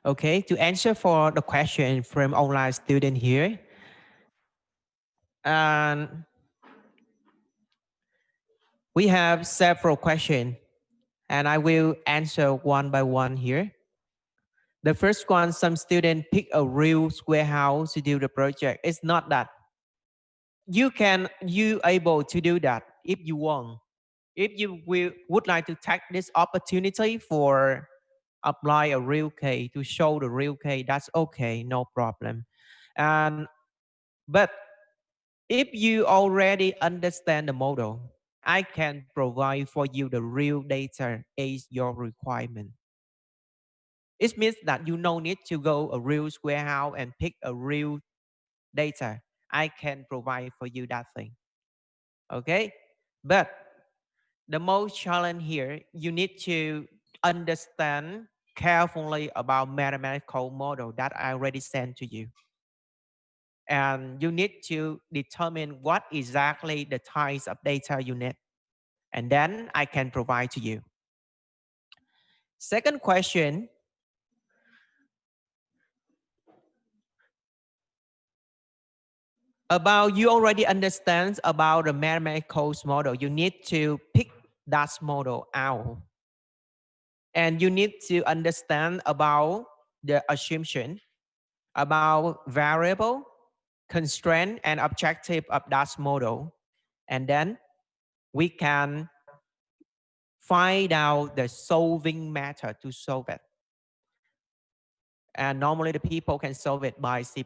Okay, to answer for the question from online student here, and we have several questions, and I will answer one by one here. The first one, some student pick a real square house to do the project. It's not that. You able to do that if you want. If you would like to take this opportunity for apply a real case to show the real case, that's okay, no problem. And but if you already understand the model, I can provide for you the real data as your requirement. It means that you no need to go a real square house and pick a real data. I can provide for you that thing. Okay? But the most challenge here, you need to understand carefully about mathematical model that I already sent to you. And you need to determine what exactly the types of data you need. And then I can provide to you. Second question, about you already understand about the mathematical model. You need to pick that model out. And you need to understand about the assumption, about variable, constraint, and objective of that model. And then we can find out the solving method to solve it. And normally the people can solve it by C++.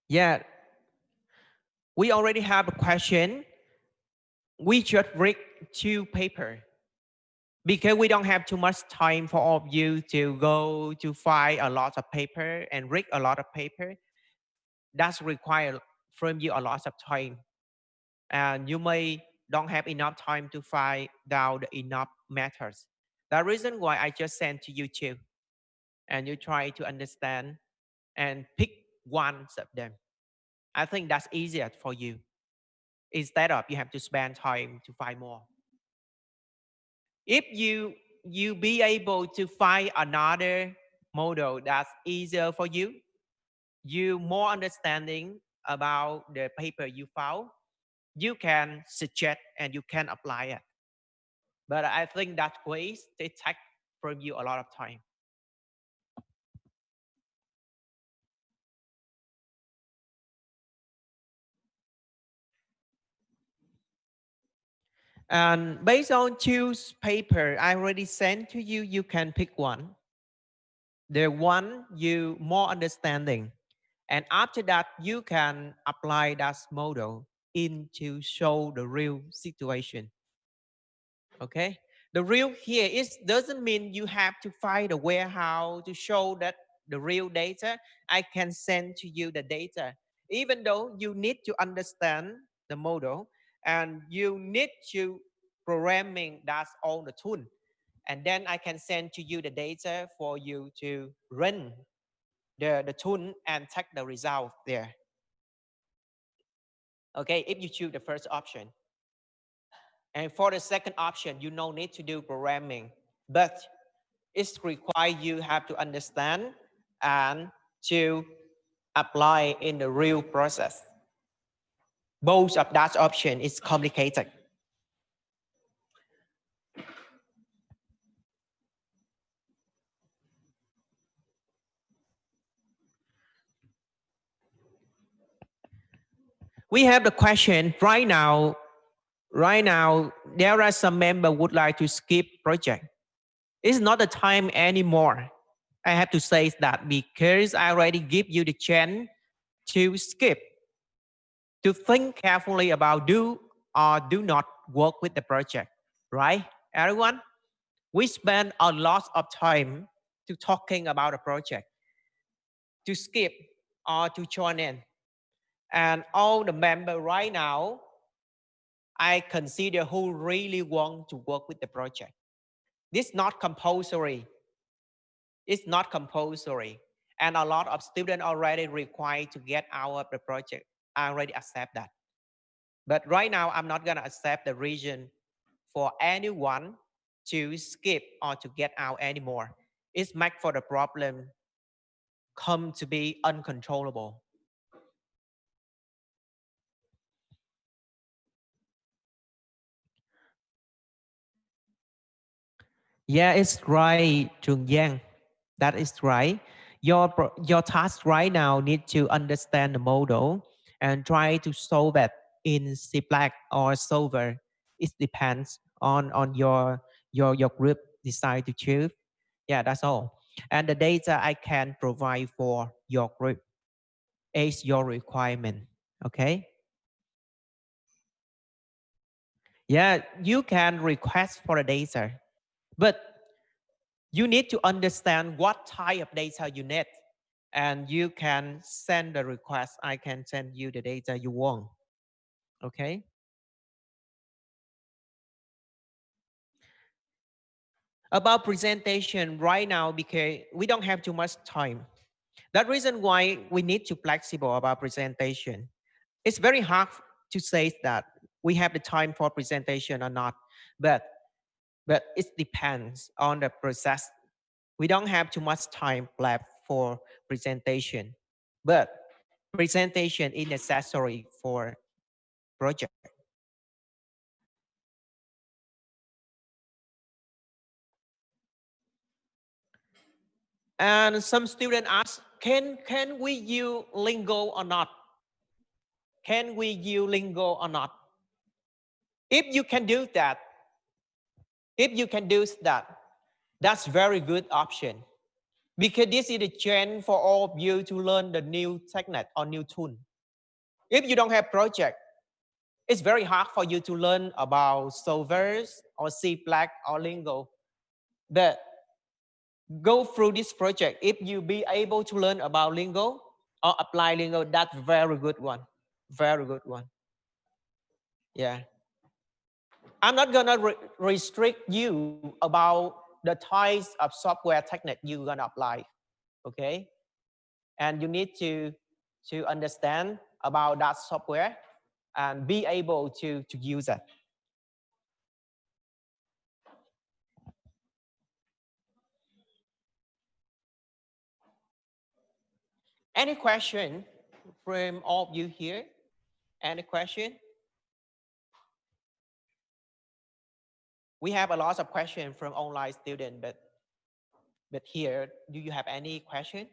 Yeah, we already have a question. We just read two paper because we don't have too much time for all of you to go to find a lot of paper and read a lot of paper. That's required from you a lot of time. And you may don't have enough time to find out enough methods. The reason why I just sent to you two, and you try to understand and pick one of them. I think that's easier for you instead of you have to spend time to find more. If you be able to find another model that's easier for you, you more understanding about the paper you found, you can suggest and you can apply it. But I think that ways they take from you a lot of time. And based on choose paper I already sent to you, you can pick one. The one you more understanding. And after that, you can apply that model into show the real situation. Okay. The real here is doesn't mean you have to find a warehouse to show that the real data. I can send to you the data, even though you need to understand the model and you need to programming that's all the tool. And then I can send to you the data for you to run the tool and take the result there. Okay, if you choose the first option. And for the second option, you no need to do programming, but it's required you have to understand and to apply in the real process. Both of that option is complicated. We have the question right now. Right now, there are some members would like to skip project. It's not the time anymore. I have to say that because I already give you the chance to skip, to think carefully about do or do not work with the project, right? Everyone, we spend a lot of time to talking about a project, to skip or to join in. And all the members right now, I consider who really want to work with the project. This is not compulsory. It's not compulsory. And a lot of students already required to get out of the project. I already accept that. But right now, I'm not gonna accept the reason for anyone to skip or to get out anymore. It's make for the problem come to be uncontrollable. Yeah, it's right, Trung Giang. That is right. Your task right now need to understand the model and try to solve it in C black or solver. It depends on your group decide to choose. Yeah, that's all. And the data I can provide for your group is your requirement. Okay. Yeah, you can request for the data, but you need to understand what type of data you need, and you can send the request. I can send you the data you want. Okay. About presentation right now, because we don't have too much time. That reason why we need to flexible about presentation. It's very hard to say that we have the time for presentation or not, but it depends on the process. We don't have too much time left for presentation, but presentation is necessary for project. And some student ask, can we use lingo or not? Can we use lingo or not? If you can do that, if you can do that, that's very good option, because this is a trend for all of you to learn the new technique or new tool. If you don't have project, it's very hard for you to learn about solvers or C black or lingo. But go through this project. If you be able to learn about lingo or apply lingo, that's very good one. Very good one. Yeah. I'm not gonna restrict you about the types of software technique you're gonna apply. Okay. And you need to understand about that software and be able to use it. Any question from all of you here? Any question? We have a lot of questions from online students, but here, do you have any question?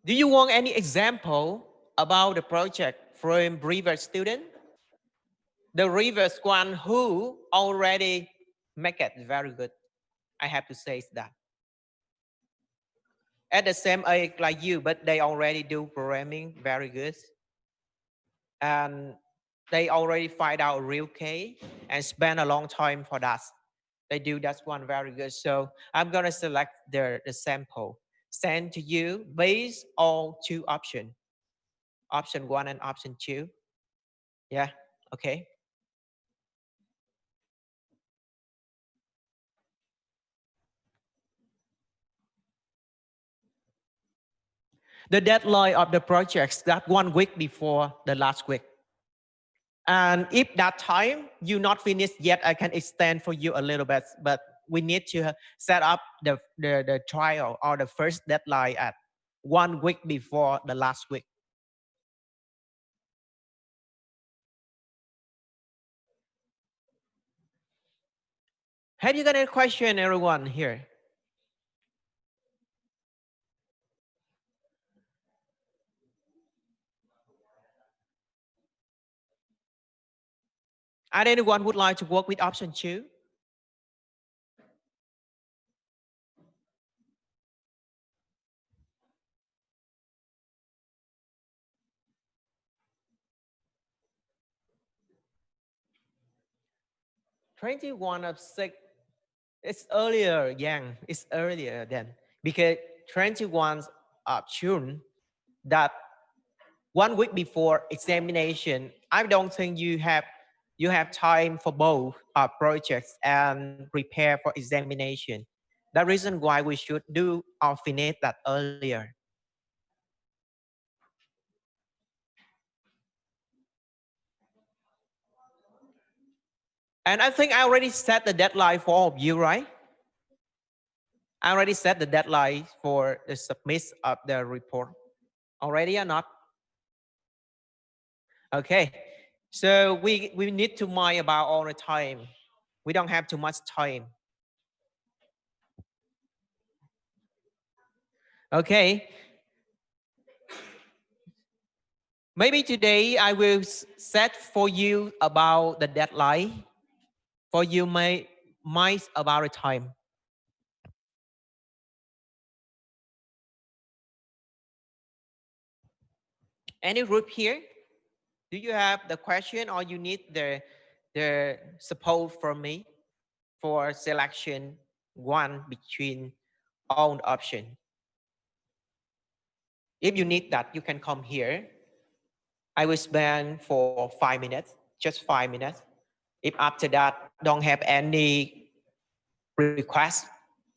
Do you want any example about the project from previous student? The previous one who already make it very good. I have to say that. At the same age like you, but they already do programming very good. And they already find out real case and spend a long time for that. They do that one very good. So I'm gonna select the sample, send to you based on two options, option one and option two. Yeah, okay. The deadline of the projects that 1 week before the last week. And if that time you not finished yet, I can extend for you a little bit, but we need to set up the trial or the first deadline at 1 week before the last week. Have you got any question, everyone here? And anyone would like to work with option two? 21 of 6. It's earlier, Yang. It's earlier than, because 21 of June, that 1 week before examination. I don't think you have time for both projects and prepare for examination. The reason why we should do or finish that earlier. And I think I already set the deadline for all of you, right? I already set the deadline for the submit of the report. Already or not? Okay. So we need to mind about all the time. We don't have too much time. Okay. Maybe today I will set for you about the deadline. For you may mind about the time. Any group here? Do you have the question or you need the support from me for selection one between all the option? If you need that, you can come here. I will spend for 5 minutes, just 5 minutes. If after that don't have any request,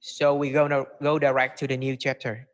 so we're gonna go direct to the new chapter.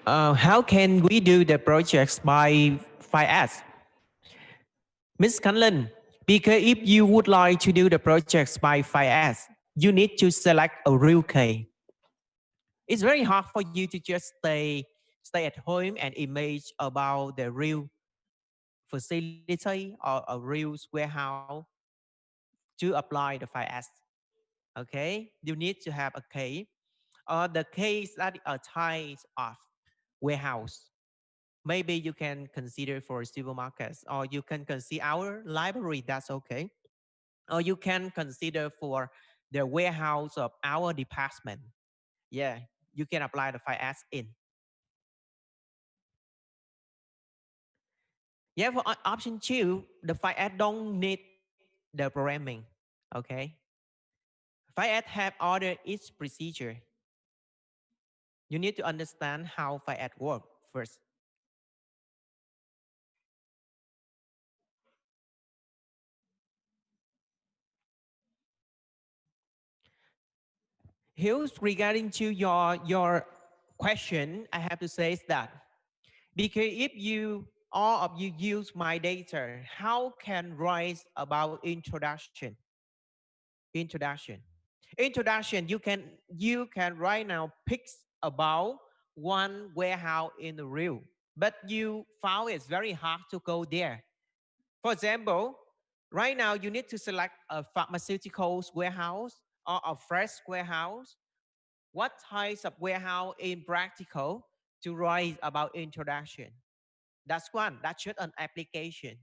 How can we do the projects by 5S? Miss Canlin, because if you would like to do the projects by 5S, you need to select a real key. It's very hard for you to just stay at home and image about the real facility or a real warehouse to apply the 5S. Okay, you need to have a key. or the case that are types of warehouse. Maybe you can consider for supermarkets, or you can consider our library. That's okay. Or you can consider for the warehouse of our department. Yeah, you can apply the 5S in. Yeah, for option two, the 5S don't need the programming. Okay. 5S have ordered its procedure. You need to understand how 5S work first. Here's regarding to your question, I have to say is that because if you all of you use my data, how can write about introduction? Introduction. Introduction, you can right now pick about one warehouse in the real, but you found it's very hard to go there. For example, right now you need to select a pharmaceuticals warehouse or a fresh warehouse. What types of warehouse in practical to write about introduction? That's one. That's just an application.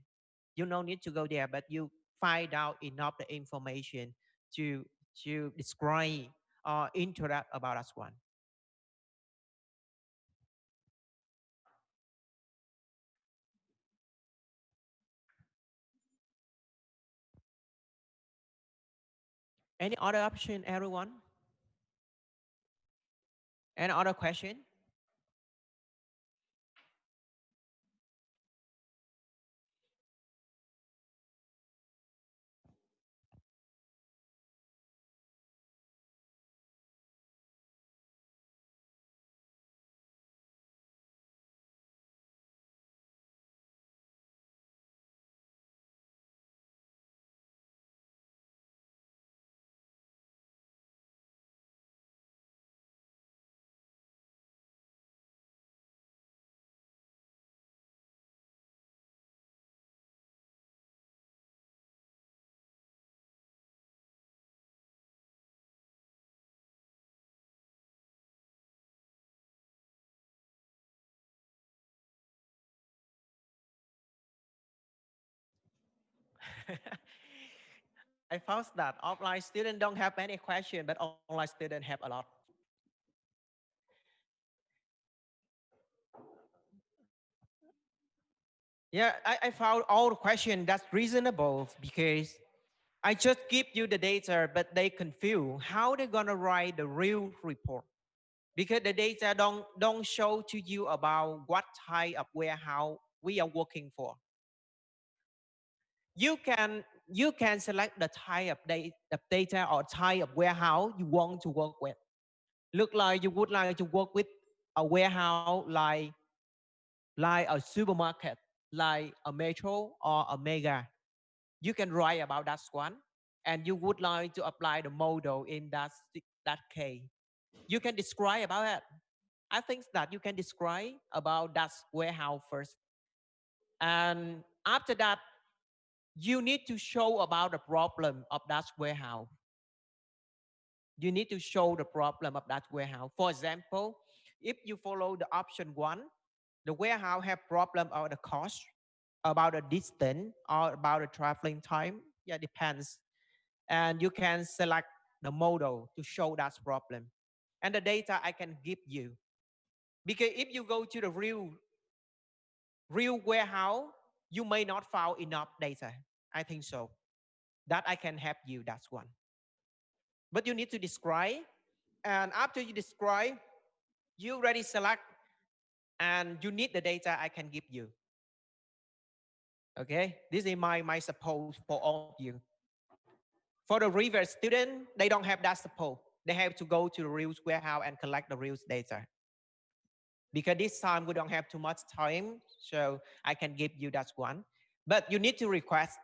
You don't need to go there, but you find out enough the information to describe or interact about that one. Any other option, everyone? Any other question? I found that offline students don't have any question, but online students have a lot. Yeah, I found all the question that's reasonable because I just give you the data, but they confuse how they're gonna write the real report because the data don't show to you about what type of warehouse we are working for. You can select the type of data or type of warehouse you want to work with. Look like you would like to work with a warehouse like a supermarket, like a metro or a mega. You can write about that one, and you would like to apply the model in that case. You can describe about it. I think that you can describe about that warehouse first, and after that, you need to show about the problem of that warehouse. You need to show the problem of that warehouse. For example, if you follow the option one, the warehouse have problem about the cost, about the distance, or about the traveling time. Yeah, depends. And you can select the model to show that problem. And the data I can give you. Because if you go to the real warehouse, you may not find enough data. I think so. That I can help you. That's one. But you need to describe. And after you describe, you already select and you need the data I can give you. Okay. This is my support for all of you. For the reverse student, they don't have that support. They have to go to the real warehouse and collect the real data. Because this time we don't have too much time, so I can give you that one. But you need to request.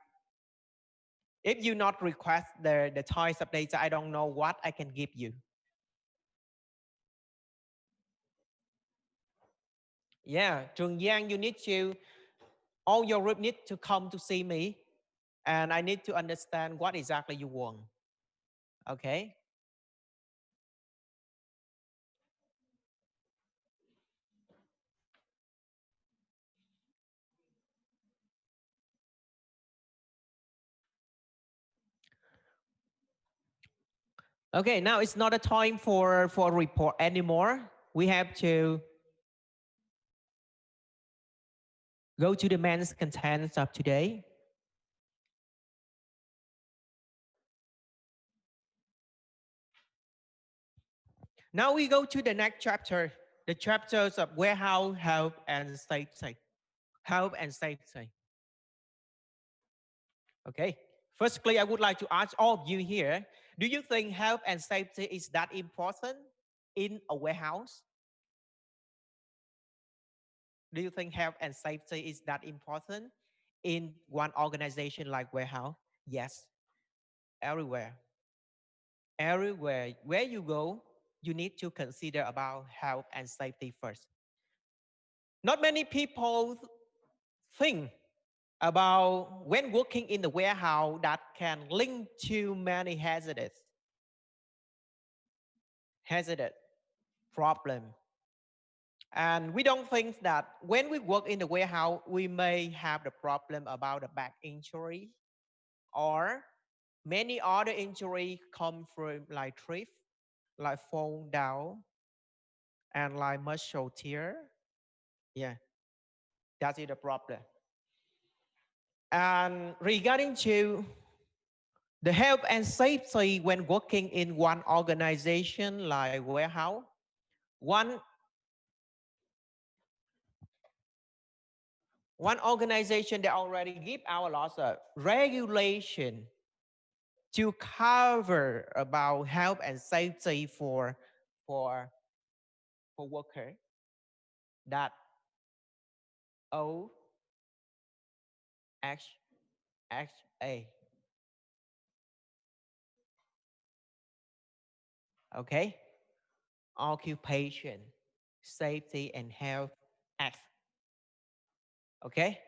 If you not request the types of data, I don't know what I can give you. Yeah, Trường Giang, you need to, all your group need to come to see me, and I need to understand what exactly you want. Okay? Okay, now it's not a time for report anymore. We have to go to the main contents of today. Now we go to the next chapter, the chapters of warehouse health and safety. Health and safety. Okay. Firstly, I would like to ask all of you here, do you think health and safety is that important in a warehouse? Do you think health and safety is that important in one organization like warehouse? Yes, everywhere. Everywhere where you go, you need to consider about health and safety first. Not many people think about when working in the warehouse that can link to many hazardous problem. And we don't think that when we work in the warehouse, we may have the problem about a back injury or many other injuries come from like thrift, like fall down, and like muscle tear. Yeah, that is the problem. And regarding to the health and safety when working in one organization like warehouse, one one organization that already give our lots of regulation to cover about health and safety for for worker that O H H A. Okay, Occupation Safety and Health Act. Okay,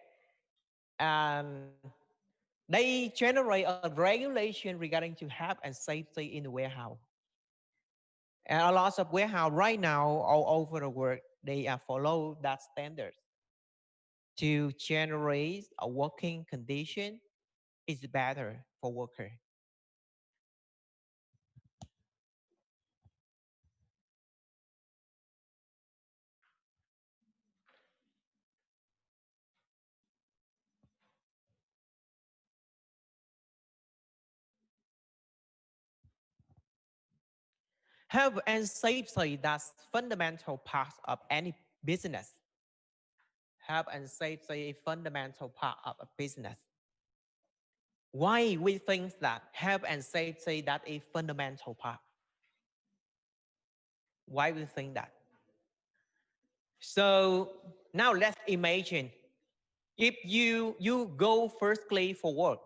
and they generate a regulation regarding to health and safety in the warehouse. And a lot of warehouse right now all over the world, they are follow that standard to generate a working condition is better for worker. Health and safety, that's fundamental part of any business. Health and safety is fundamental part of a business. Why we think that health and safety that is fundamental part? Why we think that? So now let's imagine if you go firstly for work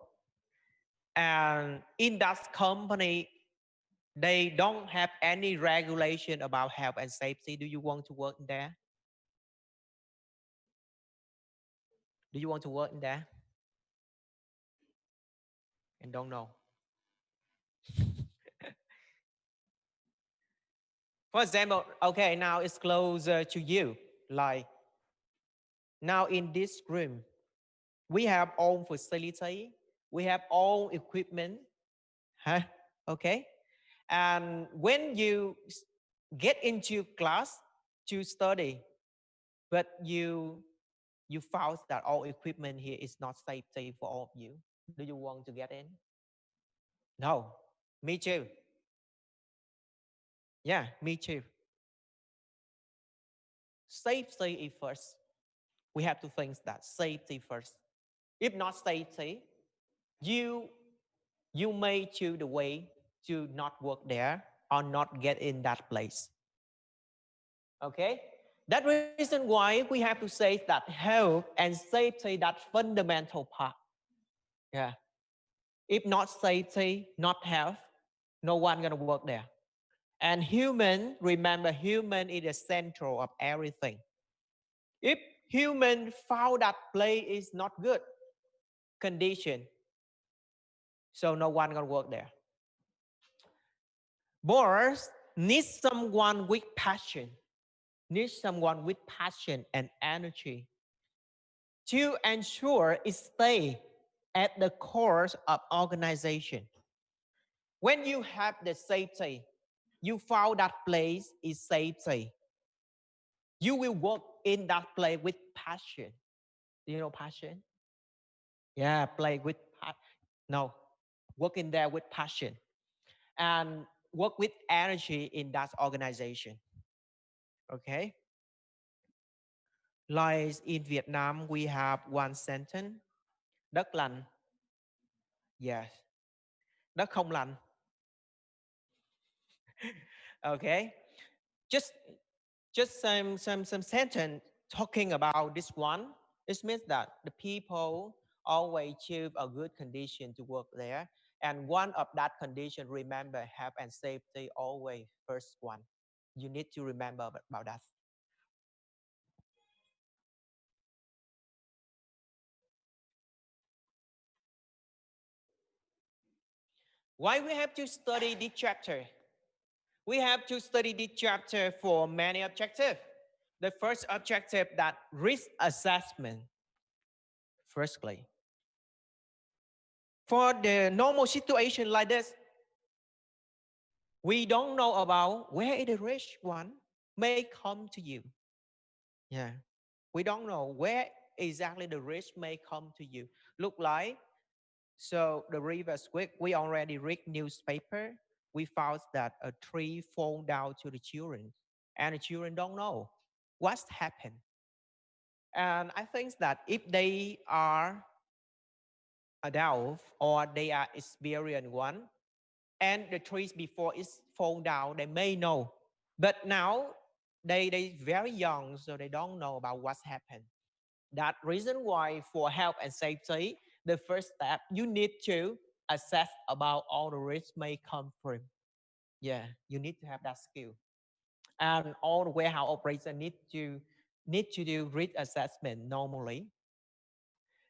and in that company they don't have any regulation about health and safety, do you want to work there? Do you want to work in there? And don't know. For example, okay, now it's closer to you. Like now in this room, we have own facility, we have own equipment, huh? Okay, and when you get into class to study, but you found that all equipment here is not safety for all of you. Do you want to get in? No, me too. Yeah, me too. Safety is first. We have to think that safety first. If not safety, you you may choose the way to not work there or not get in that place. Okay? That reason why we have to say that health and safety that fundamental part. Yeah. If not safety, not health, no one gonna work there. And human, remember, human is the central of everything. If human found that place is not good condition, so no one gonna work there. Boss needs someone with passion, needs someone with passion and energy to ensure it stay at the core of organization. When you have the safety, you found that place is safety. You will work in that place with passion. Do you know passion? Yeah, play with no, work in there with passion and work with energy in that organization. Okay, like in Vietnam, we have one sentence: đất lành. Yes, đất không lành. Okay, just some sentence talking about this one. It means that the people always choose a good condition to work there, and one of that condition, remember, health and safety always first one. You need to remember about that. Why we have to study this chapter? We have to study this chapter for many objectives. The first objective, that risk assessment. Firstly, for the normal situation like this, we don't know about where the rich one may come to you. Yeah, we don't know where exactly the rich may come to you. Look like, so the reverse quick. We already read newspaper. We found that a tree fall down to the children, and the children don't know what's happened. And I think that if they are adult or they are experienced one, and the trees before it's fall down, they may know. But now they very young, so they don't know about what's happened. That reason why for health and safety, the first step you need to assess about all the risks may come from. Yeah, you need to have that skill. And all the warehouse operators need to do risk assessment normally.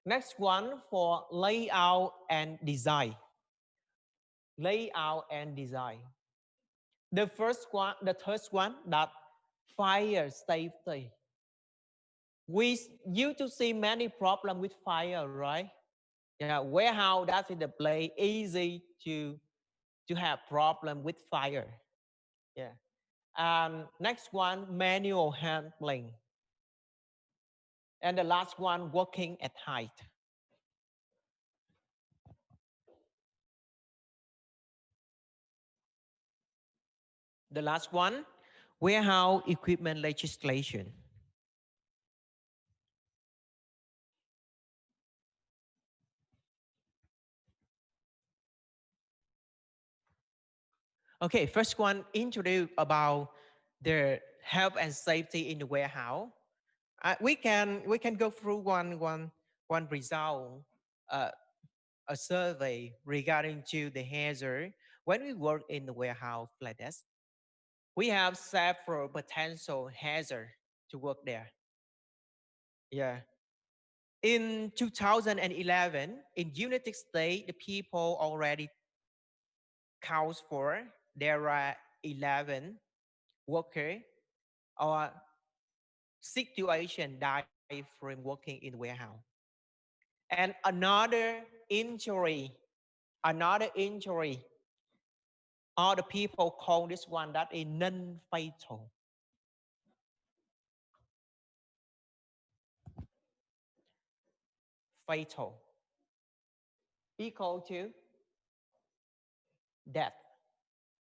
Next one for layout and design. Layout and design. The first one, the third one, that fire safety. We used to see many problems with fire, right? Yeah, warehouse that is the place easy to have problem with fire. Yeah. And next one, manual handling. And the last one, working at height. The last one, warehouse equipment legislation. Okay, first one, introduce about the health and safety in the warehouse. We can go through one result, uh, a survey regarding to the hazard when we work in the warehouse like this. We have several potential hazards to work there. Yeah. In 2011, in United States, the people already counts for there are 11 workers or situation die from working in warehouse. And another injury, all the people call this one that is non-fatal. Fatal equal to death,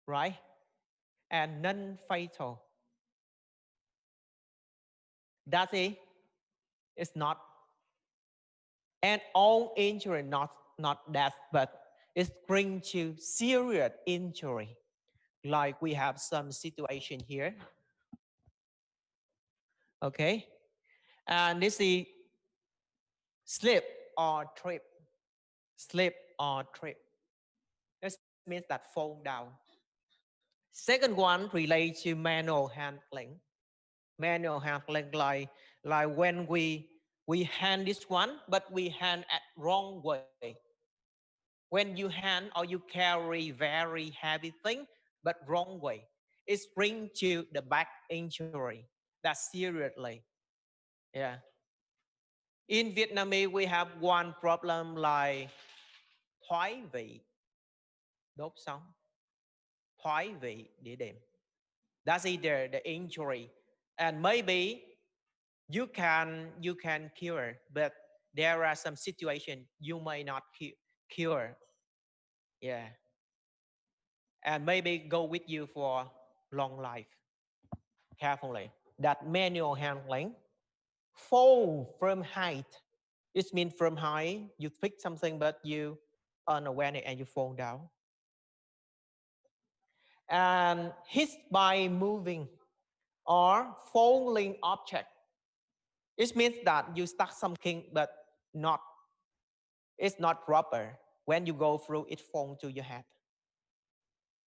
right? And non-fatal, that is, it's not. And all injury, not death, but it's bring to serious injury. Like we have some situation here. Okay. And this is slip or trip. Slip or trip. This means that fall down. Second one relates to manual handling. Manual handling, like when we hand this one, but we hand at wrong way. When you hand or you carry very heavy thing, but wrong way, it brings to the back injury. That's seriously. Yeah. In Vietnamese, we have one problem like thoái vị. đốt sống, thoái vị địa điểm. That's either the injury, and maybe you can cure, but there are some situations you may not cure. Yeah, and maybe go with you for long life. Carefully, that manual handling fall from height. It means from high you fix something but you unaware and you fall down. And hit by moving or falling object. It means that you stuck something but not it's not proper. When you go through it fall to your head.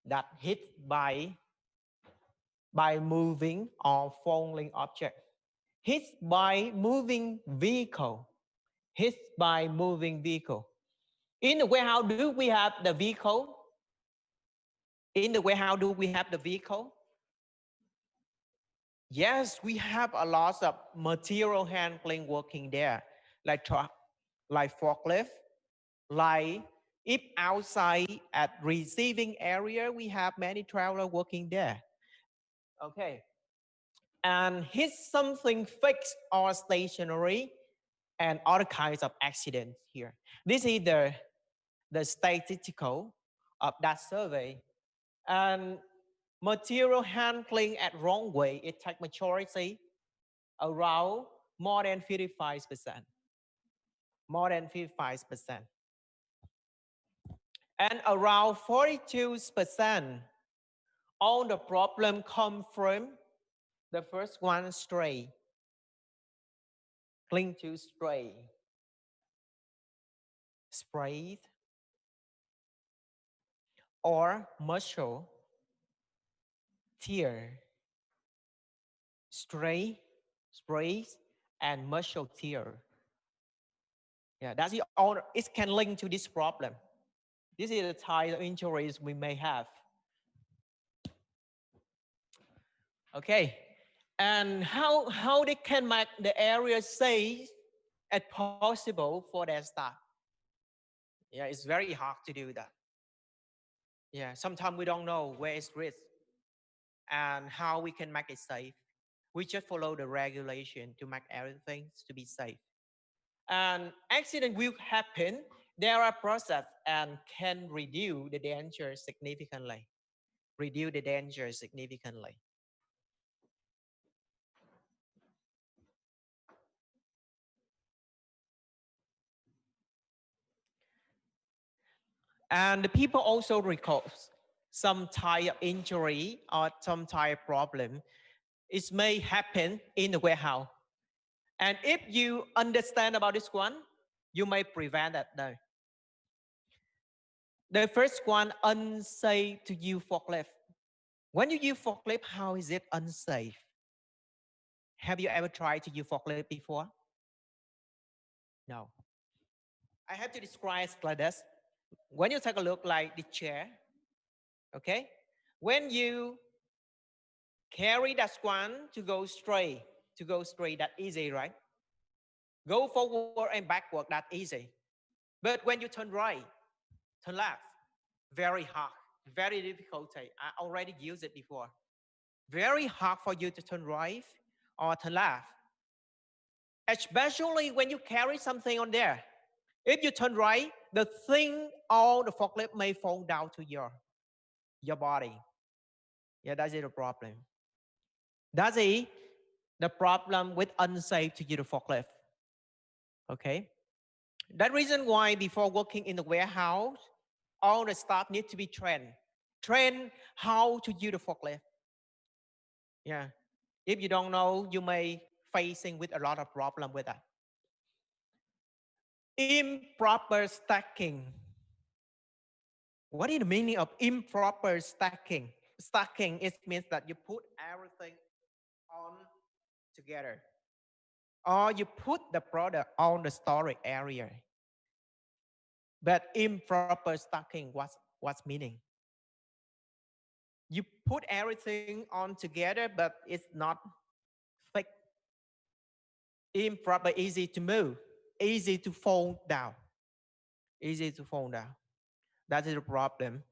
That hit by moving or falling object. Hit by moving vehicle. Hit by moving vehicle. In the warehouse, do we have the vehicle? In the warehouse, do we have the vehicle? Yes, we have a lot of material handling working there, like truck, like forklift, like if outside at receiving area, we have many travelers working there. Okay, and hit something fixed or stationary, and other kinds of accidents here. This is the statistical of that survey. And material handling at wrong way, it takes majority around more than 55%. More than 55%. And around 42% all the problem come from the first one, stray. Cling to stray. Sprayed or muscle tear. Stray, sprays, and muscle tear. Yeah, that's the all. It can link to this problem. This is the type of injuries we may have. Okay, and how they can make the area safe as possible for their staff. Yeah, it's very hard to do that. Yeah, sometimes we don't know where is risk and how we can make it safe. We just follow the regulation to make everything to be safe. And accident will happen. There are process and can reduce the danger significantly. Reduce the danger significantly. And the people also record some type of injury or some type of problem. It may happen in the warehouse. And if you understand about this one, you may prevent that there. The first one, unsafe to use forklift. When you use forklift, how is it unsafe? Have you ever tried to use forklift before? No. I have to describe like this. When you take a look like the chair, okay? When you carry that one to go straight, that easy, right? Go forward and backward, that easy. But when you turn right, turn left, very hard, very difficult. I already used it before. Very hard for you to turn right or turn left. Especially when you carry something on there. If you turn right, the thing all the forklift may fall down to your body. Yeah, that's the problem. That's the problem with unsafe to use the forklift. Okay. That reason why before working in the warehouse, all the staff need to be trained. Train how to use the forklift. Yeah. If you don't know, you may facing with a lot of problem with that. Improper stacking. What is the meaning of improper stacking? Stacking, it means that you put everything on together. Or you put the product on the storage area. But improper stacking, what's meaning? You put everything on together, but it's not fixed. Improper, easy to move, easy to fall down. Easy to fall down. That is the problem.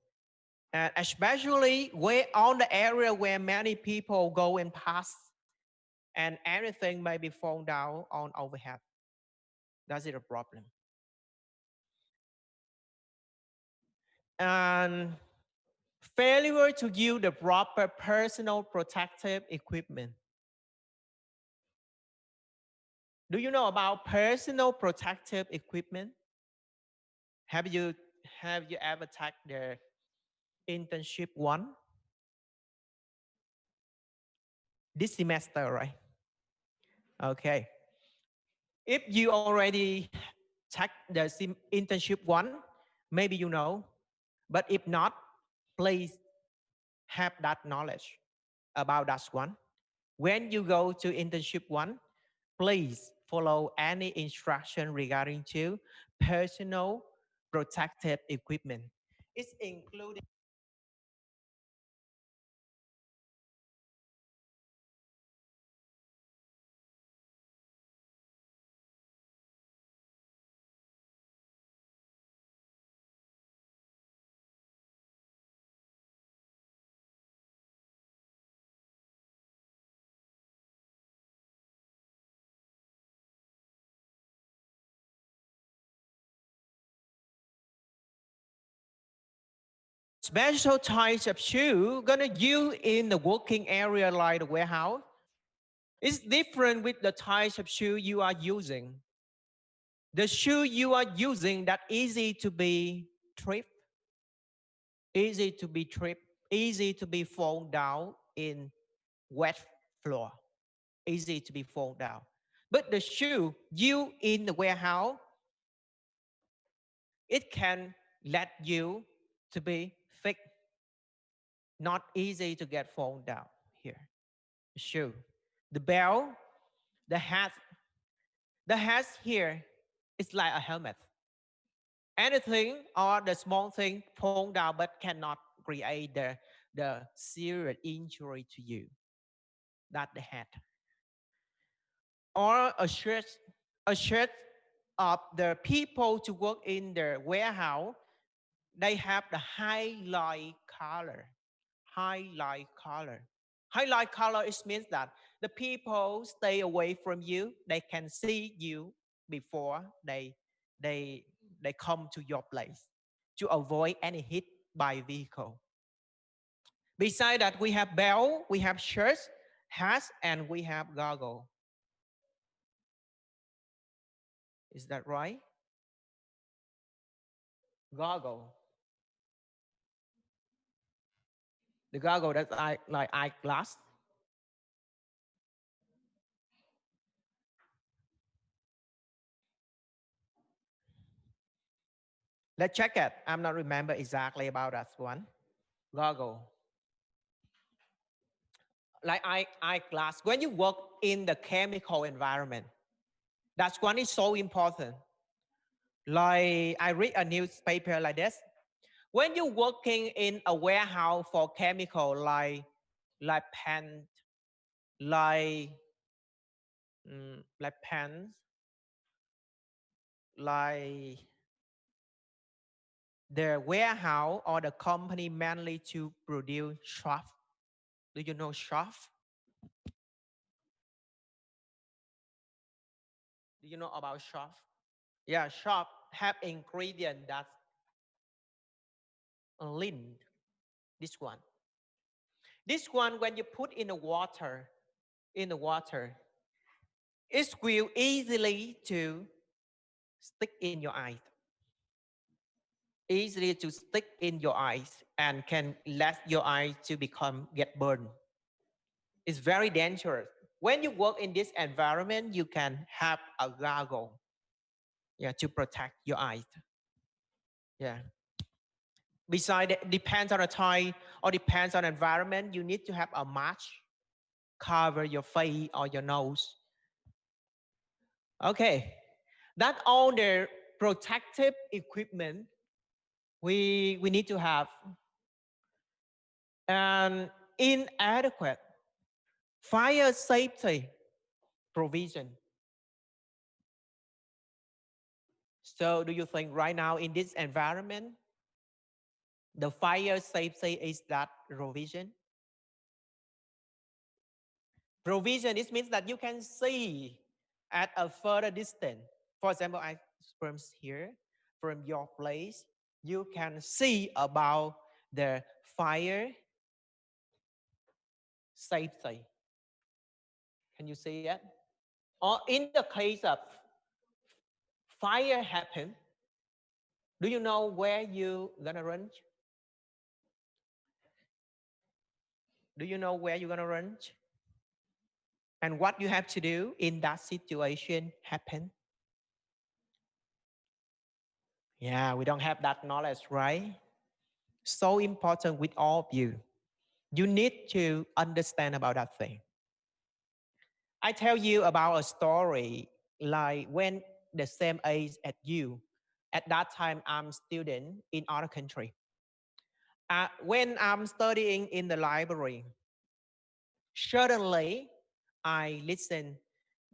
and especially where on the area where many people go and pass, and anything may be fallen down on overhead. That's it a problem. And failure to use the proper personal protective equipment. Do you know about personal protective equipment? Have you have you ever taken the internship one this semester, right? Okay. If you already take the internship one, maybe you know. But if not, please have that knowledge about that one. When you go to internship one, please follow any instruction regarding to personal protective equipment. It's included. Special types of shoe gonna use in the working area like the warehouse. It's different with the types of shoe you are using. The shoe you are using that easy to be tripped, easy to be tripped, easy to be fall down in wet floor, easy to be fall down. But the shoe you in the warehouse, it can let you to be fixed, not easy to get fall down here. Shoe, the belt, the hat, the hat here is like a helmet. Anything or the small thing fall down but cannot create the serious injury to you. That the hat. Or a shirt of the people to work in the warehouse, they have the highlight color. Highlight color. Highlight color is means that the people stay away from you. They can see you before they they come to your place to avoid any hit by vehicle. Beside that, we have belt, we have shirts, hats, and we have goggle. Is that right? Goggle. The goggle that's like eyeglass. Let's check it. I'm not remember exactly about that one. Goggle. Like eyeglass. When you work in the chemical environment, that one is so important. Like I read a newspaper like this. When you're working in a warehouse for chemical like pen, like like pens, like the warehouse or the company mainly to produce shop. Do you know shop? Do you know about shop? Yeah, shop have ingredient that's lean. This one. This one, when you put in the water, it will easily to stick in your eyes. Easily to stick in your eyes and can let your eyes to become get burned. It's very dangerous. When you work in this environment, you can have a goggle, yeah, to protect your eyes. Yeah. Besides, it depends on the time or depends on the environment. You need to have a mask cover your face or your nose. Okay, that all the protective equipment we need to have, and inadequate fire safety provision. So do you think right now in this environment The fire safety is that provision. Provision, it means that you can see at a further distance. For example, I from here, from your place, you can see about the fire safety. Can you see it? Or in the case of fire happen, do you know where you gonna run? Do you know where you're gonna run? And what you have to do in that situation happen? Yeah, we don't have that knowledge, right? So important with all of you. You need to understand about that thing. I tell you about a story like when the same age as you. At that time, I'm student in other country. When I'm studying in the library, suddenly I listen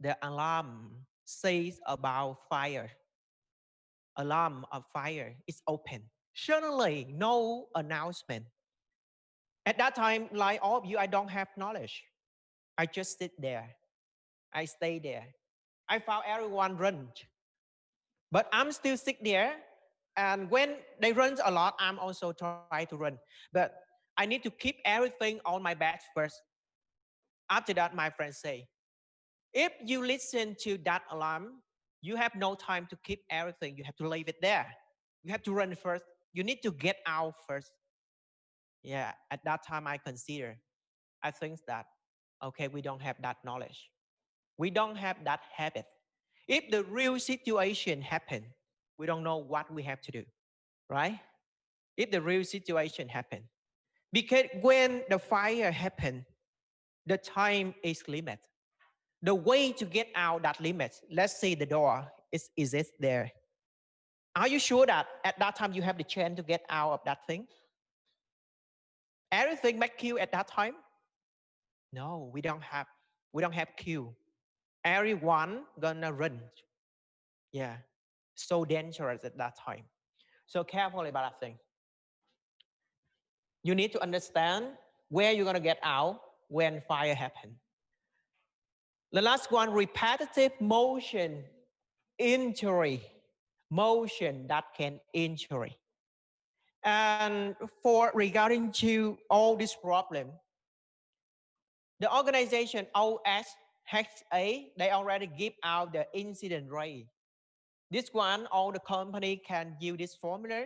the alarm says about fire. Alarm of fire is open. Suddenly, no announcement. At that time, like all of you, I don't have knowledge. I just sit there. I stay there. I found everyone run, but I'm still sit there. And when they run a lot, I'm also try to run. But I need to keep everything on my back first. After that, my friends say, if you listen to that alarm, you have no time to keep everything. You have to leave it there. You have to run first. You need to get out first. Yeah, at that time, I think that, okay, we don't have that knowledge. We don't have that habit. If the real situation happen, we don't know what we have to do, right? If the real situation happen, because when the fire happen, the time is limit. The way to get out that limit, let's say the door is it there. Are you sure that at that time you have the chance to get out of that thing? Everything make queue at that time? No, we don't have queue. Everyone gonna run. Yeah. So dangerous at that time. So careful about that thing. You need to understand where you're gonna get out when fire happens. The last one, repetitive motion injury. Motion that can injury. And for regarding to all this problem, the organization OSHA, they already give out the incident rate. This one, all the company can use this formula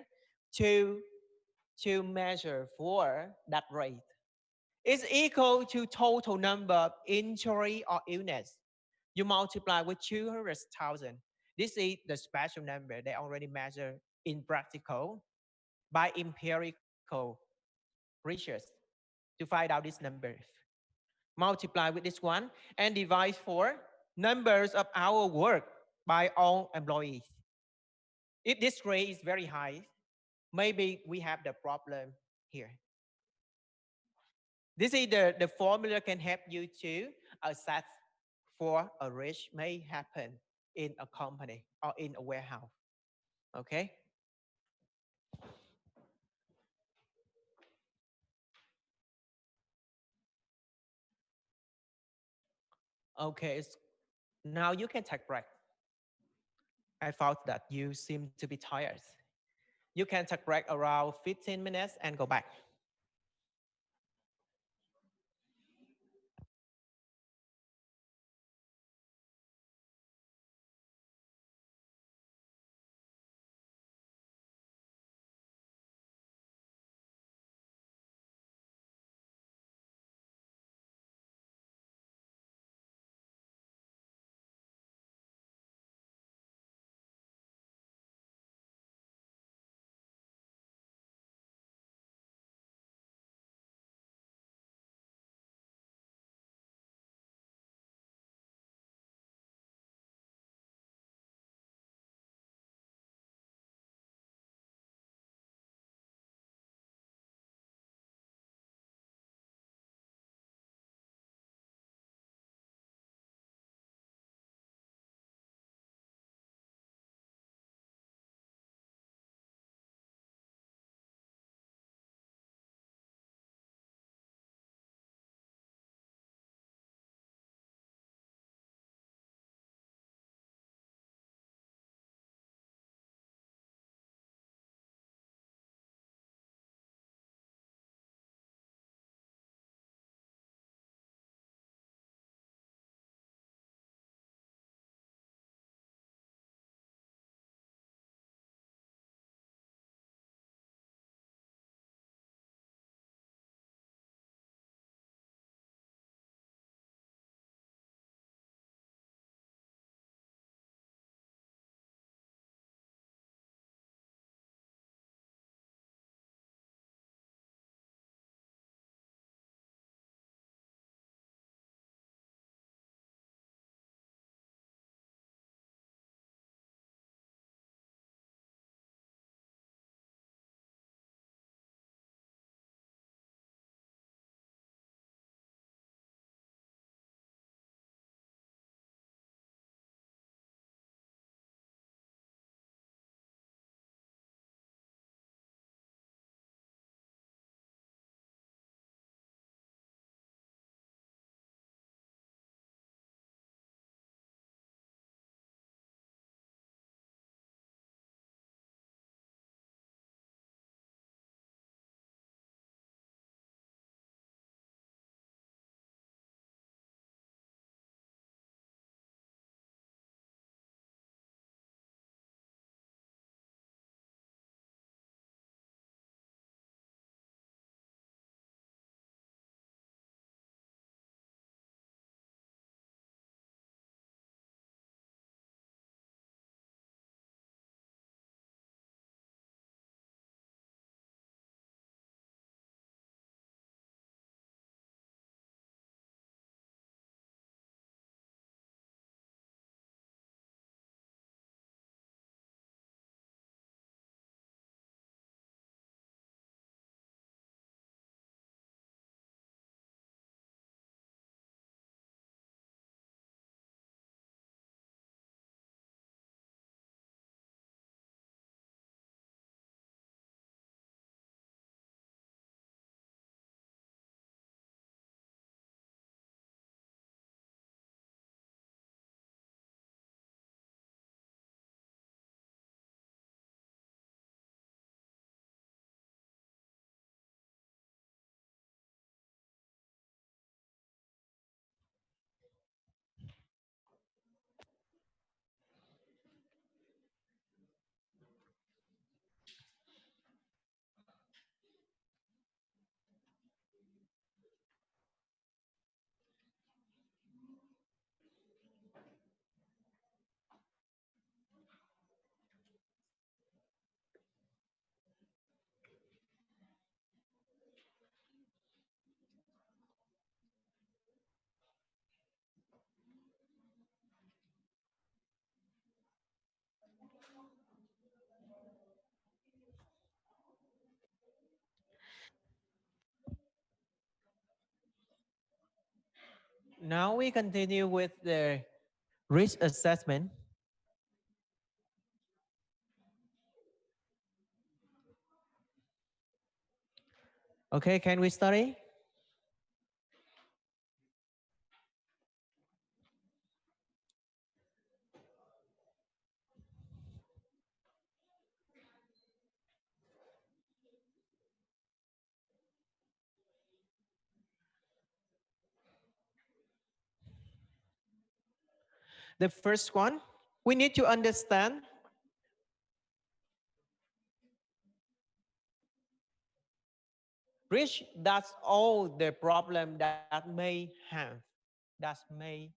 to, to measure for that rate. It's equal to total number of injury or illness. You multiply with 200,000. This is the special number they already measure in practical by empirical research to find out this number. Multiply with this one and divide for numbers of hour work by all employees. If this rate is very high, maybe we have the problem here. This is the formula can help you to assess for a risk may happen in a company or in a warehouse. Okay? Okay, now you can take break. I thought that you seem to be tired. You can take break around 15 minutes and go back. Now we continue with the risk assessment. Okay, can we study? The first one, we need to understand risk. That's all the problem that may have. That may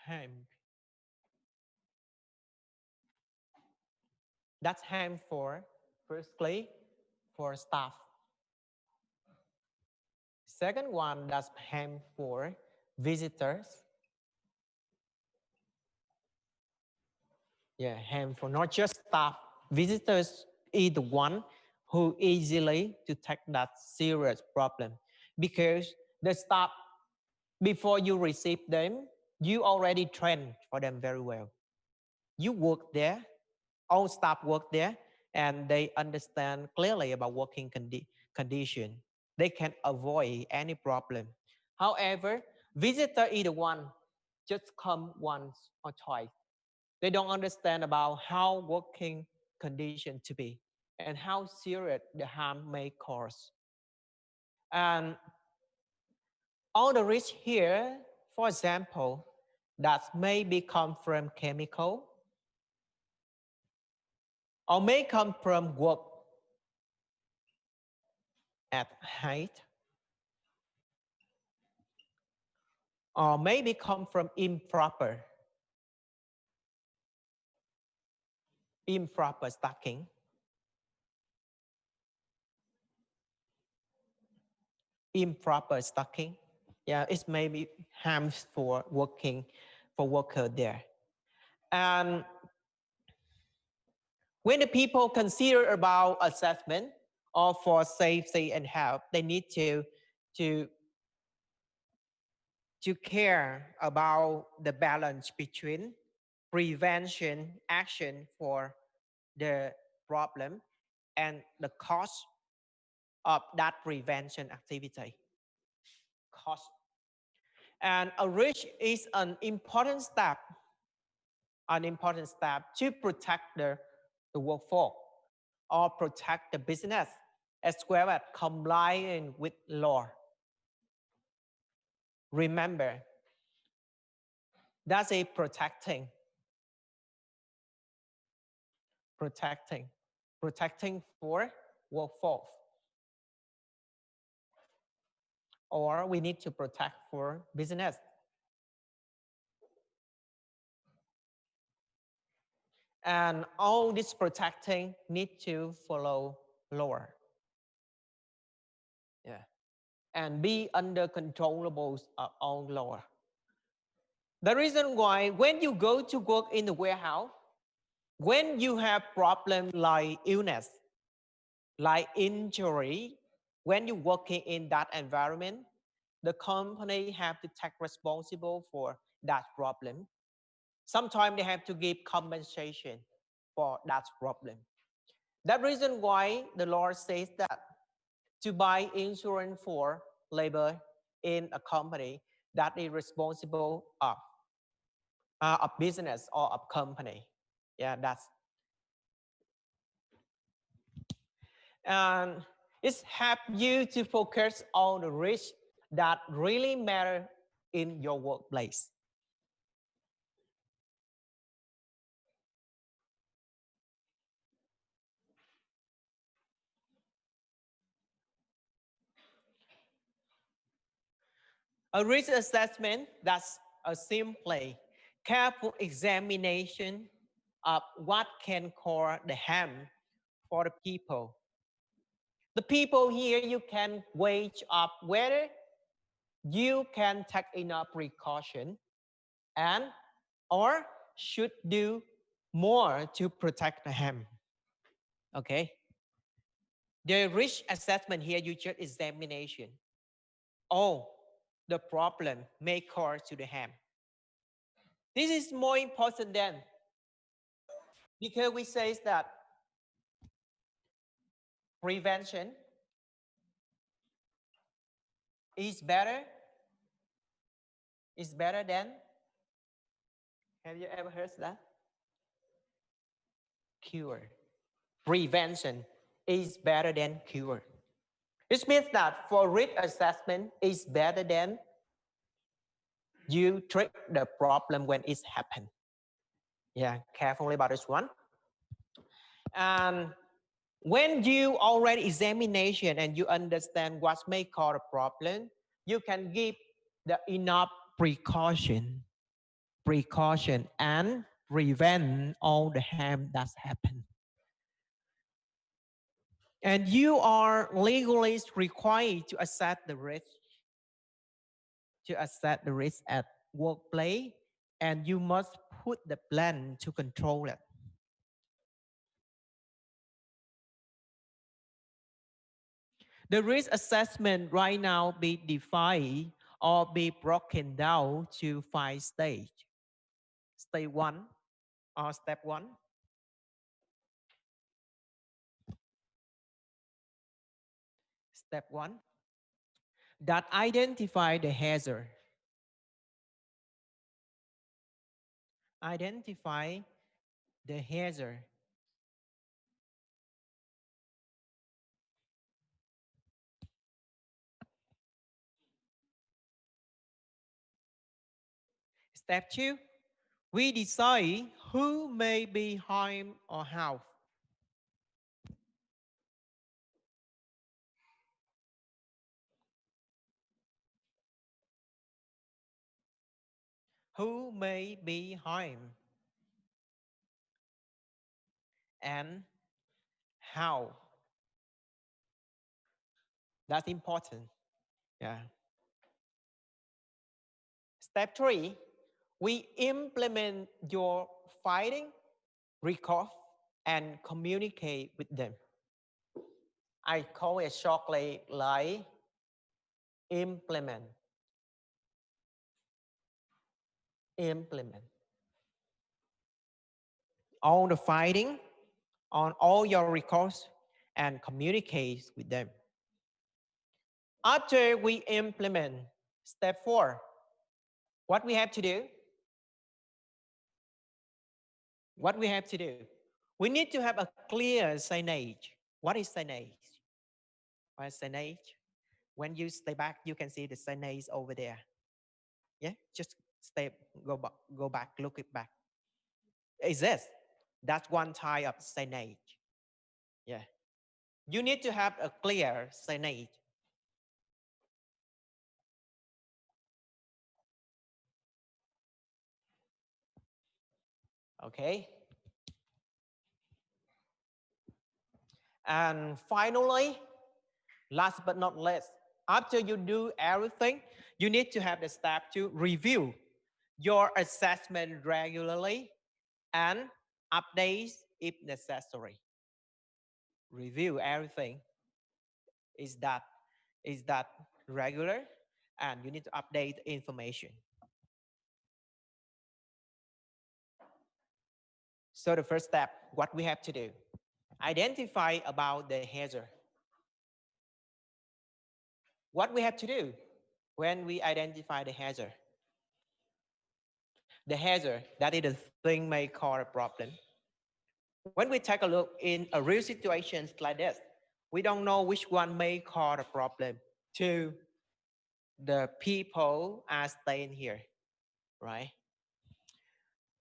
harm. That's harm for, firstly, for staff. Second one, that's harm for visitors. Yeah, harmful, not just staff. Visitors is the one who easily to take that serious problem because the staff, before you receive them, you already trained for them very well. You work there, all staff work there, and they understand clearly about working condition. They can avoid any problem. However, visitor is the one just come once or twice. They don't understand about how working condition to be and how serious the harm may cause. And all the risk here, for example, that maybe come from chemical or may come from work at height or maybe come from improper stacking, improper stacking. Yeah, it may be harms for worker there. And when the people consider about assessment or for safety and health, they need to to care about the balance between prevention action for the problem and the cost of that prevention activity. Cost. And a risk is an important step to protect the workforce or protect the business as well as complying with law. Remember, that's a protecting, protecting for workforce, or we need to protect for business. And all this protecting need to follow law. Yeah. And be under controllable own law. The reason why when you go to work in the warehouse, when you have problem like illness, like injury, when you're working in that environment, the company have to take responsible for that problem. Sometimes they have to give compensation for that problem. That reason why the law says that to buy insurance for labor in a company that is responsible of business or of company. Yeah, that's and it's help you to focus on the risk that really matter in your workplace. A risk assessment, that's a simply careful examination of what can cause the harm for the people. The people here, you can wage up whether you can take enough precaution and or should do more to protect the harm. Okay. The risk assessment here, you just examination. Oh, the problem may cause to the harm. This is more important than because we say that prevention is better than. Have you ever heard that? Cure. Prevention is better than cure. This means that for risk assessment is better than you treat the problem when it's happened. Yeah, carefully about this one. And when you already examination and you understand what may cause a problem, you can give the enough precaution and prevent all the harm that's happened. And you are legally required to assess the risk at workplace, and you must put the plan to control it. The risk assessment right now be defined or be broken down to 5 stages. Stage one or step one. Step one that identify the hazard. Identify the hazard. Step two, we decide who may be harmed or how. Who may be harmed and how. That's important. Yeah. Step three, we implement your finding, record, and communicate with them. I call it shortly like implement. Implement. All the finding on all your records and communicate with them. After we implement step four, what we have to do? What we have to do? We need to have a clear signage. What is signage? What is signage? When you stay back, you can see the signage over there. Yeah, just go back, look it back. Is this? That's one type of signage. Yeah, you need to have a clear signage. Okay. And finally, last but not least, after you do everything, you need to have the staff to review your assessment regularly and updates if necessary. Review everything. Is that is that regular? And you need to update information. So the first step, what we have to do, identify about the hazard. What we have to do when we identify the hazard? The hazard, that is the thing may cause a problem. When we take a look in a real situations like this, we don't know which one may cause a problem to the people are staying here, right?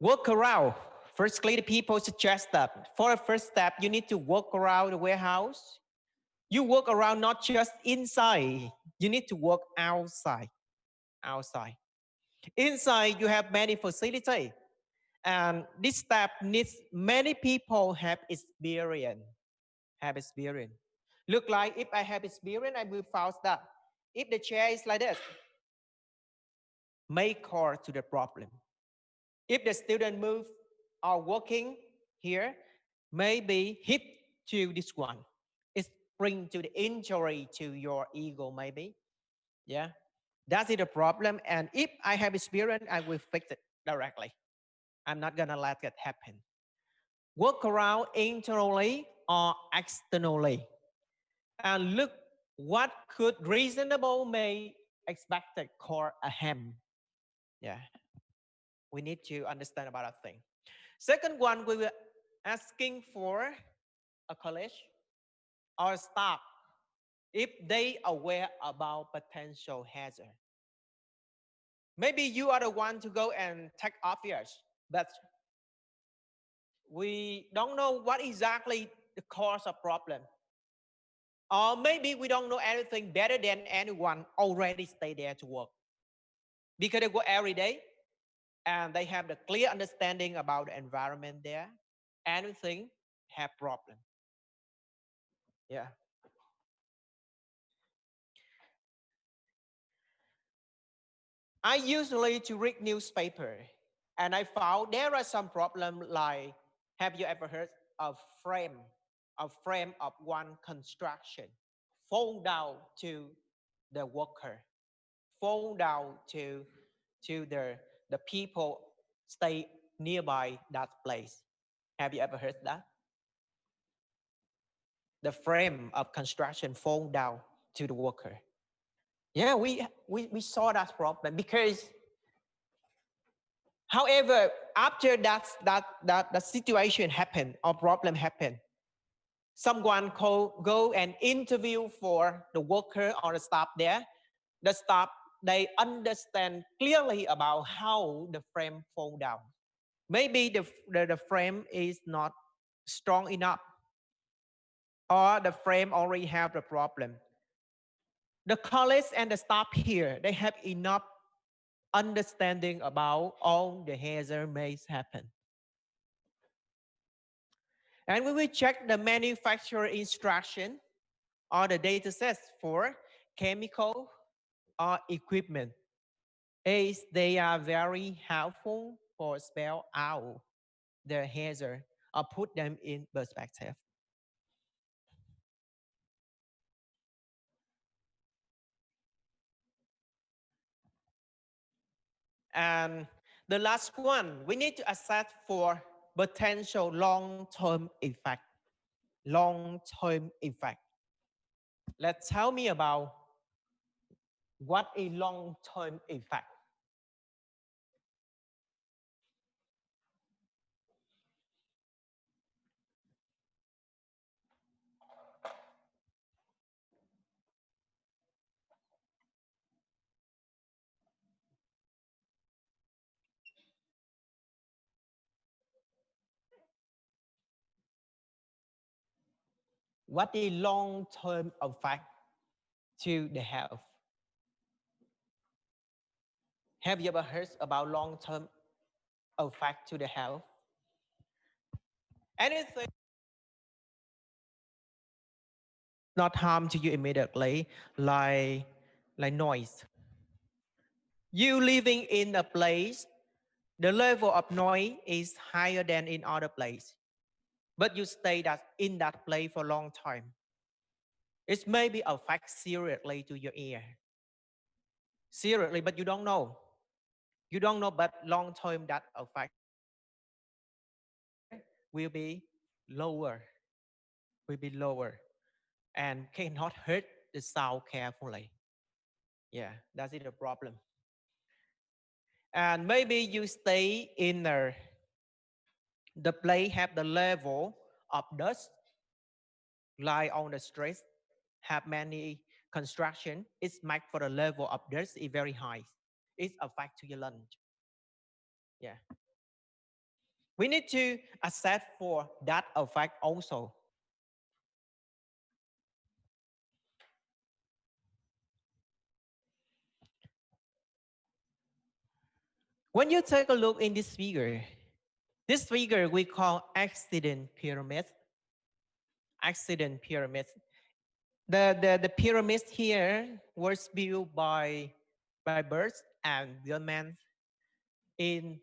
Work around. Firstly, the people suggest that for the first step, you need to walk around the warehouse. You walk around not just inside, you need to walk outside. Outside. Inside, you have many facilities. And this step needs many people have experience. Have experience. Look like if I have experience, I will find that if the chair is like this, may cause to the problem. If the student move or walking here, maybe hit to this one. It bring to the injury to your ego, maybe. Yeah. That's it a problem. And if I have experience, I will fix it directly. I'm not gonna let it happen. Work around internally or externally. And look what could reasonable may expected call a ham. Yeah, we need to understand about that thing. Second one, we were asking for a college or staff if they aware about potential hazard. Maybe you are the one to go and take obvious, but we don't know what exactly the cause of problem. Or maybe we don't know anything better than anyone already stay there to work. Because they work every day and they have the clear understanding about the environment there. Anything have problem. Yeah. I usually to read newspaper and I found there are some problem like, have you ever heard of frame of one construction fall down to the worker, fall down to the people stay nearby that place. Have you ever heard that? The frame of construction fall down to the worker. Yeah, we saw that problem because however, after that situation happened or problem happened, someone go and interview for the worker or the staff there. The staff, they understand clearly about how the frame fall down. Maybe the frame is not strong enough or the frame already have the problem. The college and the staff here, they have enough understanding about all the hazard may happen. And we will check the manufacturer instruction or the data sets for chemical or equipment. As they are very helpful for spell out the hazard or put them in perspective. And the last one, we need to assess for potential long-term effect. Long-term effect. Let's tell me about what a long-term effect. What a long-term effect to the health. Have you ever heard about long-term effect to the health? Anything not harm to you immediately, like noise. You living in a place, the level of noise is higher than in other place, but you stay in that place for a long time. It maybe affect seriously to your ear. Seriously, but you don't know. You don't know, but long term that effect will be lower, will be lower, and cannot hurt the sound carefully. Yeah, that's it a problem. And maybe you stay in the place have the level of dust lie on the streets, have many construction. It's make for the level of dust is very high. It's affect to your lungs. Yeah. We need to assess for that effect also. When you take a look in this figure we call accident pyramid. Accident pyramid. The pyramid here was built by Birds and Gilman in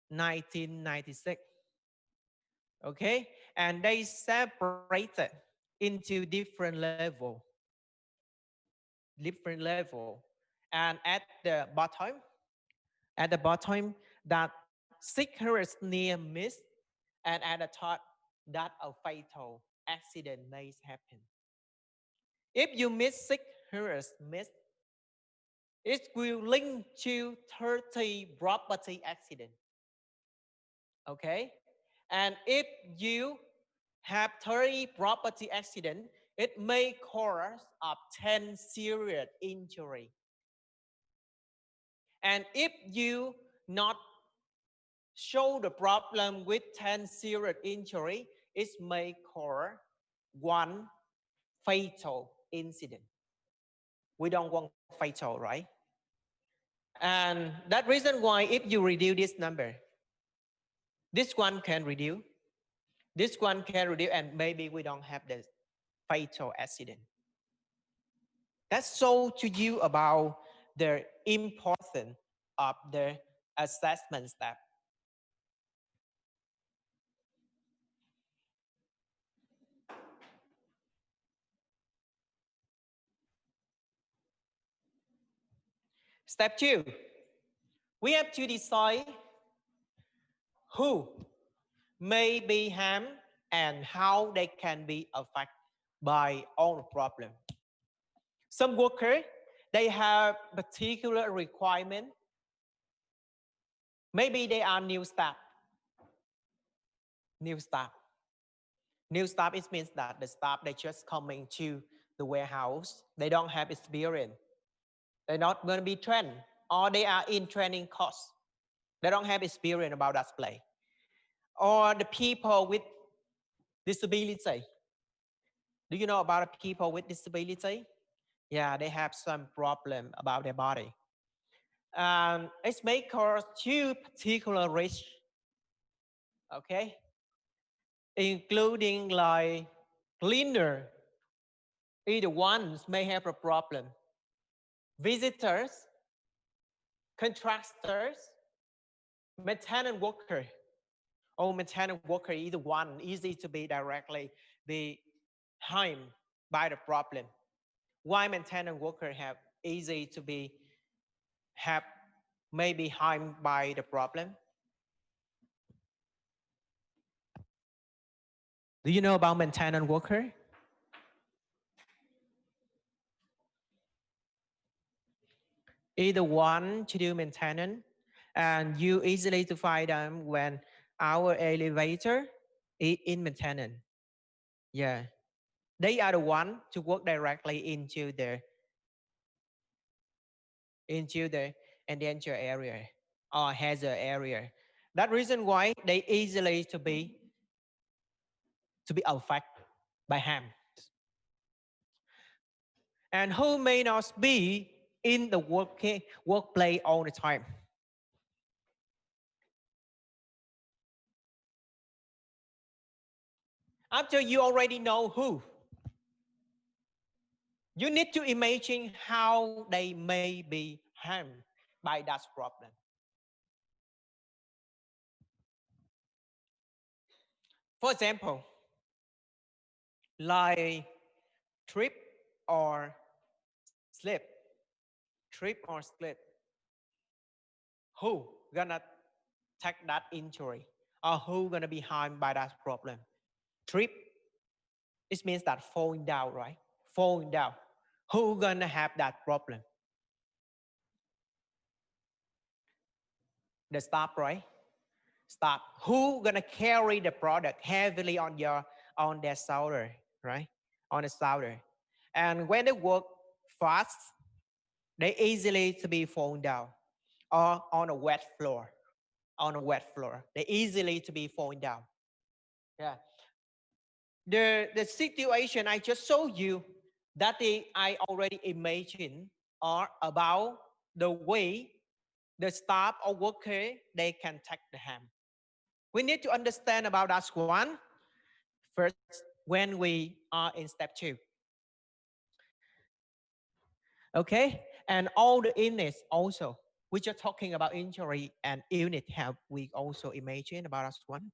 1996. Okay, and they separated into different level, And at the bottom, that secret near miss, and at the top, that a fatal accident may happen. If you miss secret miss, it will link to 30 property accident. Okay, and if you have 30 property accident, it may cause up 10 serious injury. And if you not show the problem with 10 serious injury, it may cause one fatal incident. We don't want fatal, right? And that reason why if you reduce this number, this one can reduce, this one can reduce, and maybe we don't have the fatal accident. That's so to you about the importance of the assessment step. Step two, we have to decide who may be harmed and how they can be affected by all the problem. Some workers, they have particular requirement. Maybe they are new staff. New staff. New staff, it means that the staff, they just coming to the warehouse. They don't have experience. They're not going to be trained, or they are in training course. They don't have experience about that play. Or the people with disability. Do you know about the people with disability? Yeah, they have some problem about their body. It may cause two particular risk, okay, including like cleaner, either ones may have a problem. Visitors, contractors, maintenance worker, or maintenance worker, either one, easy to be directly be harmed by the problem. Why maintenance worker have easy to be have maybe harmed by the problem? Do you know about maintenance worker? Either one to do maintenance, and you easily to find them when our elevator is in maintenance. Yeah, they are the one to work directly into the endanger area or hazard area. That reason why they easily to be affected by harm. And who may not be in the workplace all the time. After you already know who, you need to imagine how they may be harmed by that problem. For example, like trip or slip, trip or slip. Who gonna take that injury, or who gonna be harmed by that problem? Trip, it means that falling down, right? Falling down. Who gonna have that problem? The staff, right? Staff. Who gonna carry the product heavily on their shoulder, right? On the shoulder. And when they work fast, they easily to be falling down or on a wet floor. On a wet floor, they easily to be falling down. Yeah. The situation I just showed you, that I already imagined are about the way the staff or worker they can take the harm. We need to understand about that one first when we are in step two. Okay, and all the illness also. We're just talking about injury and illness health. We also imagine about that one.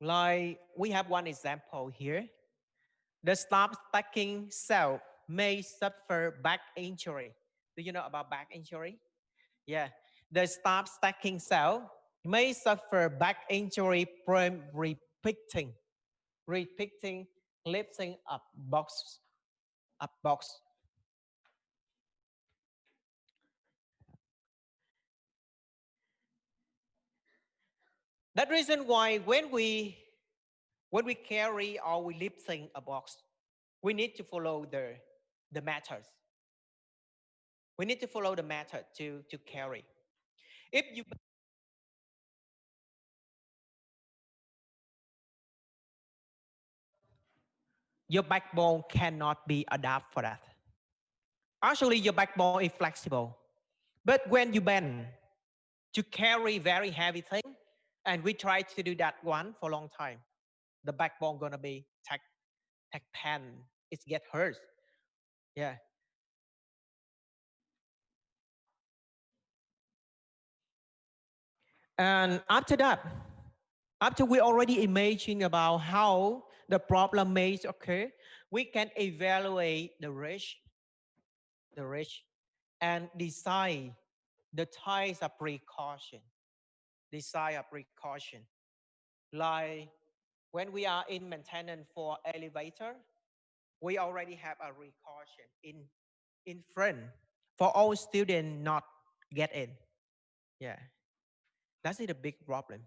Like we have one example here. The stop stacking cell may suffer back injury. Do you know about back injury? Yeah. The stop stacking cell may suffer back injury from repeating lifting up box. That reason why when we carry or we lifting a box, we need to follow the methods. We need to follow the method to carry. If your backbone cannot be adapted for that. Actually, your backbone is flexible. But when you bend to carry very heavy thing, and we try to do that one for a long time, the backbone gonna be tech pan. It get hurt. Yeah. And after that, after we already imagine about how the problem may occur, we can evaluate the risk, and decide the types of precaution. Decide a precaution. Like when we are in maintenance for elevator, we already have a precaution in front for all students not get in. Yeah, that's it a big problem.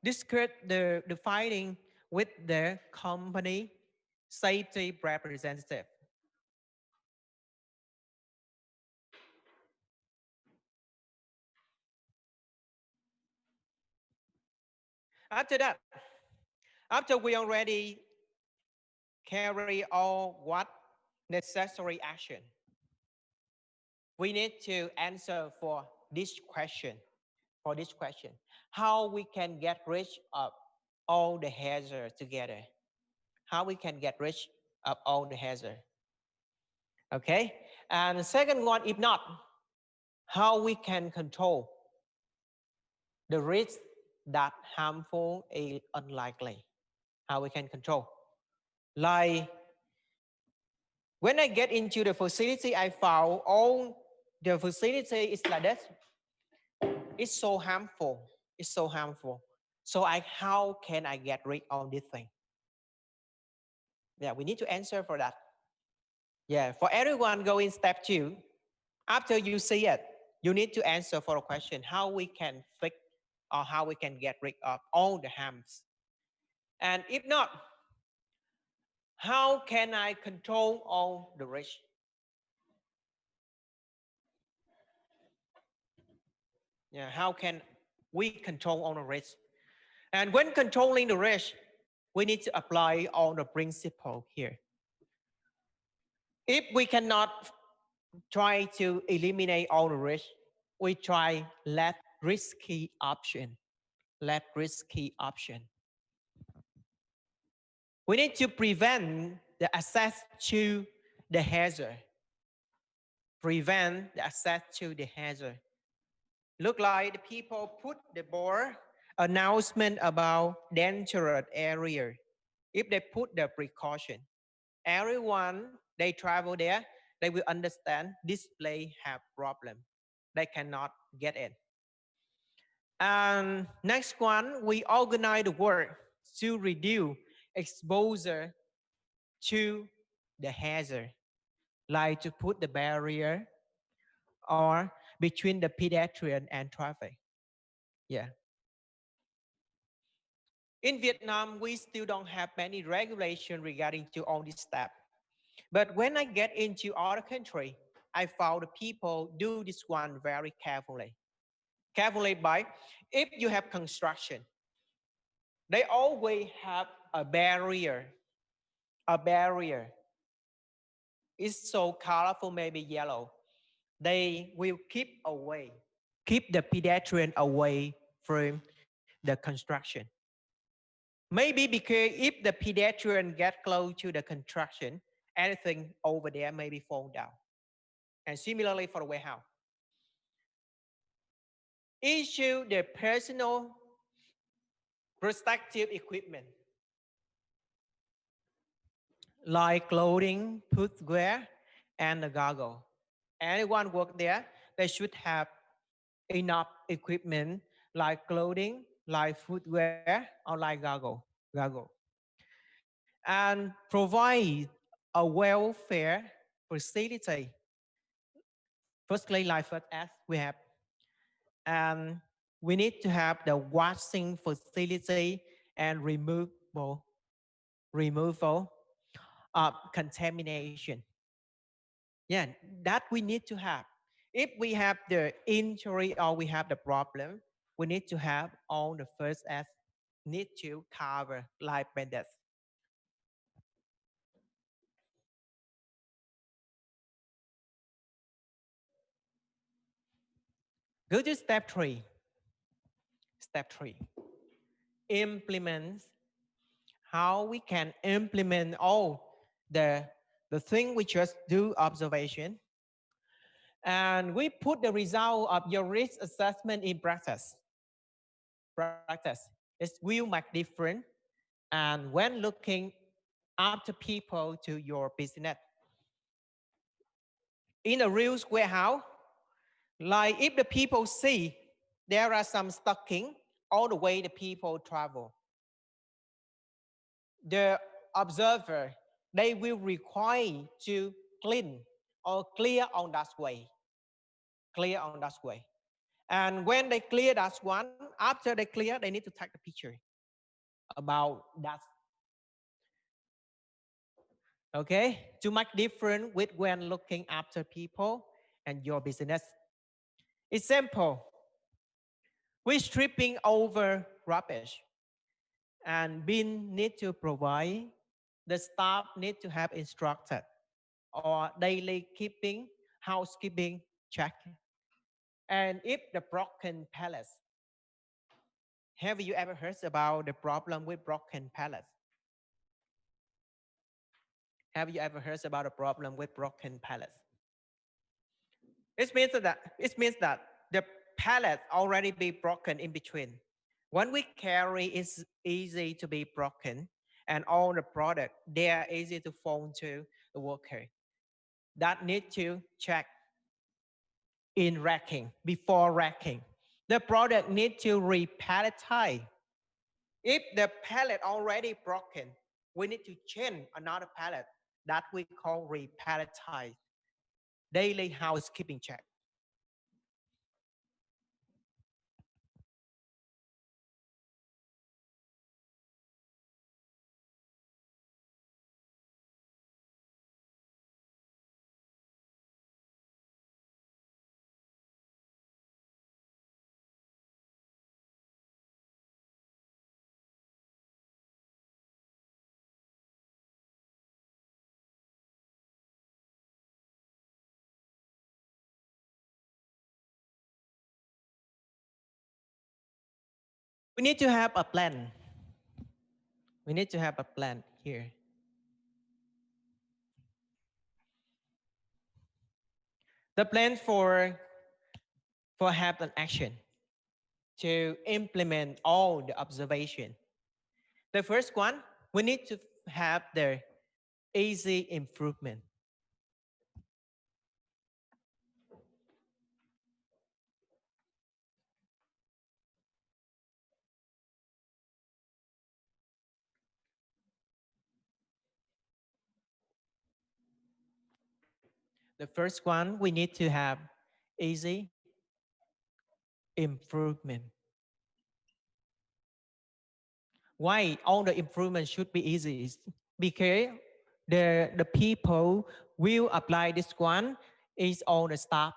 Discuss the finding with the company safety representative. After that, after we already carry all what necessary action, we need to answer this question. For this question, how we can get rid of all the hazard together? How we can get rid of all the hazard? Okay. And the second one, if not, how we can control the risk that harmful is unlikely? How we can control? Like when I get into the facility, I found all the facility is like this. It's so harmful. It's so harmful. So how can I get rid of this thing? Yeah, we need to answer for that. Yeah, for everyone going step two, after you see it, you need to answer for a question how we can fix or how we can get rid of all the harms. And if not, how can I control all the risk? Yeah, how can we control all the risk? And when controlling the risk, we need to apply all the principle here. If we cannot try to eliminate all the risk, we try less risky option. Less risky option. We need to prevent the access to the hazard. Prevent the access to the hazard. Look like the people put the board announcement about dangerous area. If they put the precaution, everyone they travel there, they will understand this place have problem. They cannot get in. And next one, we organize the work to reduce exposure to the hazard, like to put the barrier or between the pedestrian and traffic. Yeah. In Vietnam, we still don't have many regulation regarding to all this stuff. But when I get into other country, I found the people do this one very carefully. Carefully by if you have construction, they always have a barrier. A barrier. It's so colorful, maybe yellow. They will keep the pedestrian away from the construction. Maybe because if the pedestrian get close to the construction, anything over there maybe fall down. And similarly for the warehouse. Issue the personal protective equipment like clothing, footwear, and a goggle. Anyone work there, they should have enough equipment like clothing, like footwear, or like goggle, and provide a welfare facility. Firstly, like first as we have, and we need to have the washing facility and removal of contamination. Yeah, that we need to have. If we have the injury or we have the problem, we need to have all the first as need to cover like bandage. Go to step three. Step three. Implement how we can implement all the the thing we just do observation, and we put the result of your risk assessment in practice. It will make different, and when looking after people to your business in a real warehouse, like if the people see there are some stocking all the way the people travel, the observer, they will require to clean or clear on that way, clear on that way. And when they clear that one, after they clear, they need to take the picture about that. Okay, to make different with when looking after people and your business. Example, we stripping over rubbish, and bin need to provide, the staff need to have instructed or daily keeping, housekeeping check. And if the broken pallets, have you ever heard about the problem with broken pallets? Have you ever heard about a problem with broken pallets? It means that the pallet already be broken in between. When we carry, it's easy to be broken, and all the product they are easy to fall to the worker. That need to check in racking before racking. The product need to repalletize. If the pallet already broken, we need to change another pallet that we call repalletize. Daily housekeeping check. We need to have a plan. We need to have a plan here. The plan for have an action to implement all the observation. The first one, we need to have the easy improvement. The first one, we need to have easy improvement. Why all the improvement should be easy? Is because the people will apply this one is all the staff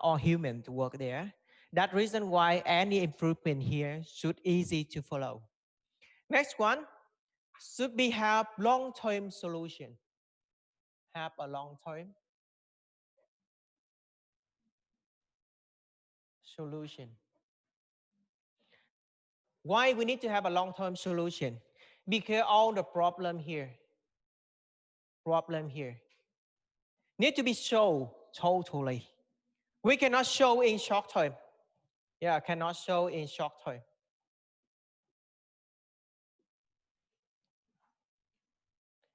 or human to work there. That reason why any improvement here should easy to follow. Next one should be have long-term solution. Have a long-term solution. Why we need to have a long-term solution? Because all the problem here, need to be shown totally. We cannot show in short term. Yeah, cannot show in short term.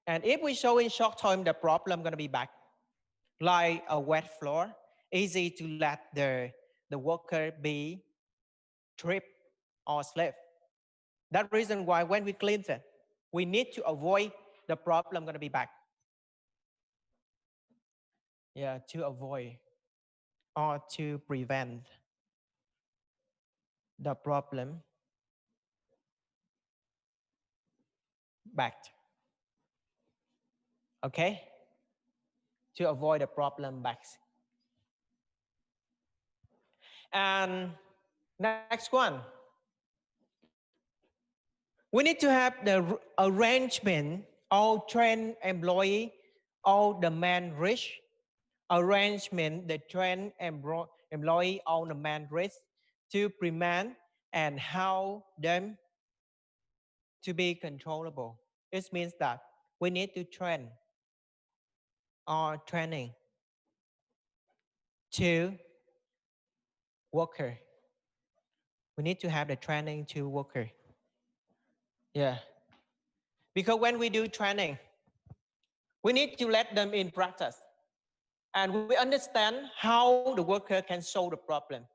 And if we show in short term, the problem gonna be back. Like a wet floor, easy to let the worker be tripped or slip. That reason why when we clean it, we need to avoid the problem gonna be back. Yeah, to avoid or to prevent the problem back. Okay, to avoid the problem back. And next one, we need to have the arrangement, all trained employee, all the man rich, arrangement the trained employee, all the man rich to prevent and how them to be controllable. It means that we need to train or training to worker. We need to have the training to worker. Yeah. Because when we do training, we need to let them in practice. And we understand how the worker can solve the problem.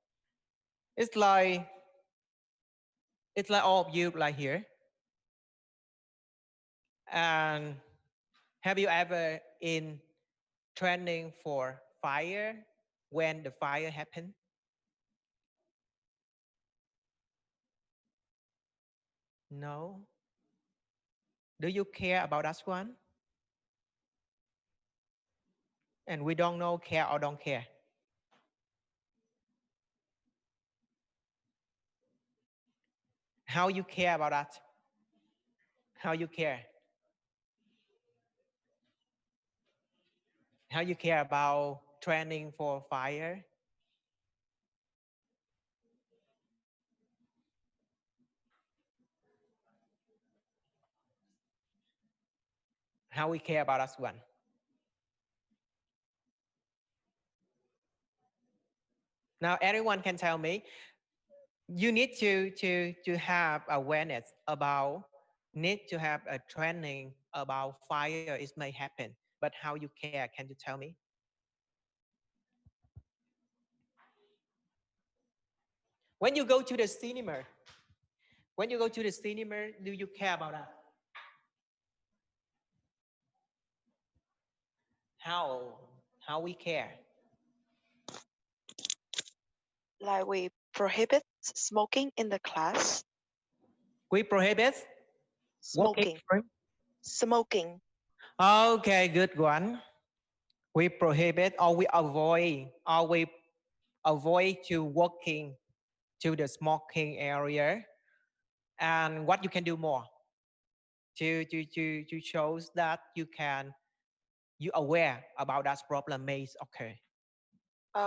It's like it's like all of you like here. And have you ever in training for fire when the fire happened? No. Do you care about that one? And we don't know care or don't care. How you care about that? How you care? How you care about training for fire? How we care about that one? Now everyone can tell me you need to have awareness about need to have a training about fire it may happen, but how you care, can you tell me? When you go to the cinema, when you go to the cinema, do you care about that? how how we care? Like we prohibit smoking in the class. We prohibit walking Smoking. free. Smoking. Okay, good one. We prohibit or we avoid to walking to the smoking area. And what you can do more to shows that you aware about that problem may occur.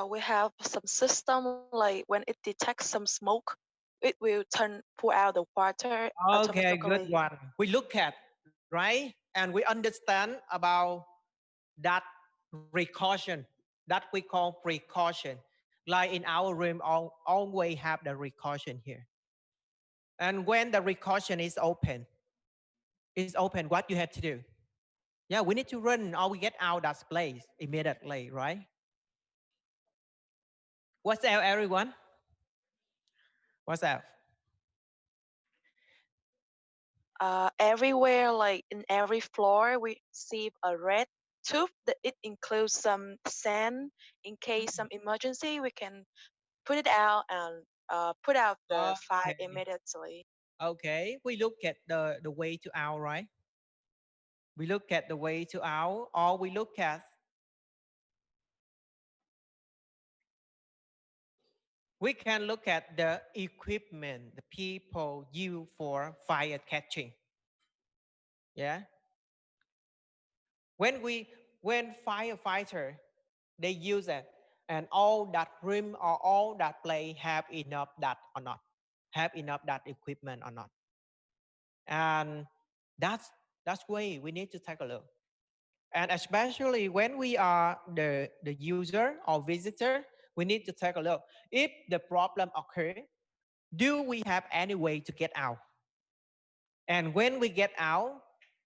We have some system like when it detects some smoke, it will pull out the water Okay, good automatically. one. We look at, right, and we understand about that precaution that we call precaution. Like in our room, always have the precaution here. And when the precaution is open, what you have to do? Yeah, we need to run or we get out that place immediately, right? What's up, everyone? What's up? Everywhere, like in every floor, we see a red tube that it includes some sand. In case some emergency, we can put it out and put out the fire Okay. immediately. Okay. We look at the way to out, right? We look at the way to out, or we look at we can look at the equipment the people use for fire catching. Yeah. When we when firefighter they use it and all that room or all that place have enough that or not, have enough that equipment or not. And that's that's way we need to take a look. And especially when we are the user or visitor, We need to take a look. If the problem occurs, do we have any way to get out? And when we get out,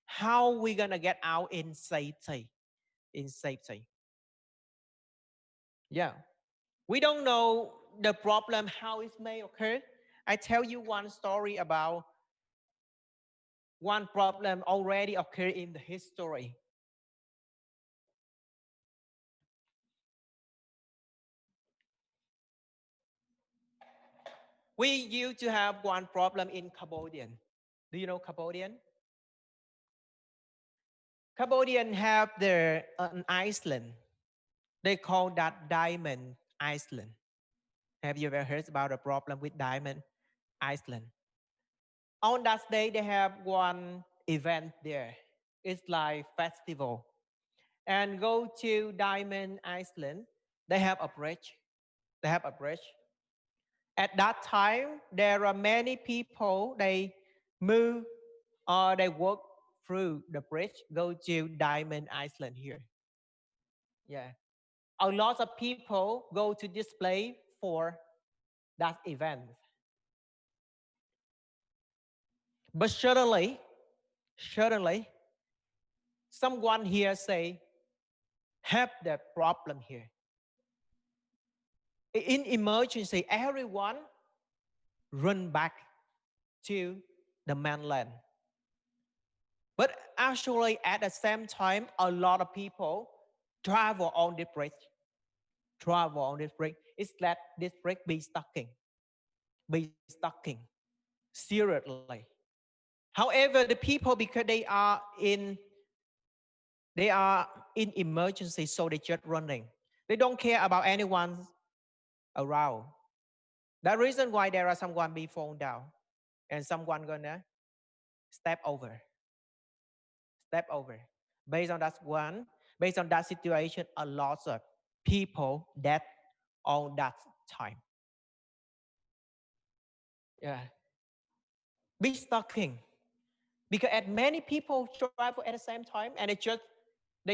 how we gonna get out in safety? In safety. Yeah. We don't know the problem, how it may occur. I tell you one story about one problem already occurred in the history. We used to have one problem in Cambodian. Do you know Cambodian? Cambodian have their an island. They call that Diamond Island. Have you ever heard about a problem with Diamond Island? On that day, they have one event there. It's like festival. And go to Diamond Island. They have a bridge. They have a bridge. At that time, there are many people. They move or they walk through the bridge, go to Diamond Island here. Yeah, a lot of people go to this place for that event. But suddenly, someone here say, have the problem here. In emergency, everyone run back to the mainland. But actually, at the same time, a lot of people travel on the bridge. Travel on this bridge. It's let this bridge be stucking seriously. However, the people, because they are in emergency, so they just running. They don't care about anyone around. That reason why there are someone be fallen down and someone gonna step over, step over. Based on that one, based on that situation, a lot of people dead on that time. Yeah, be stalking because at many people travel at the same time and they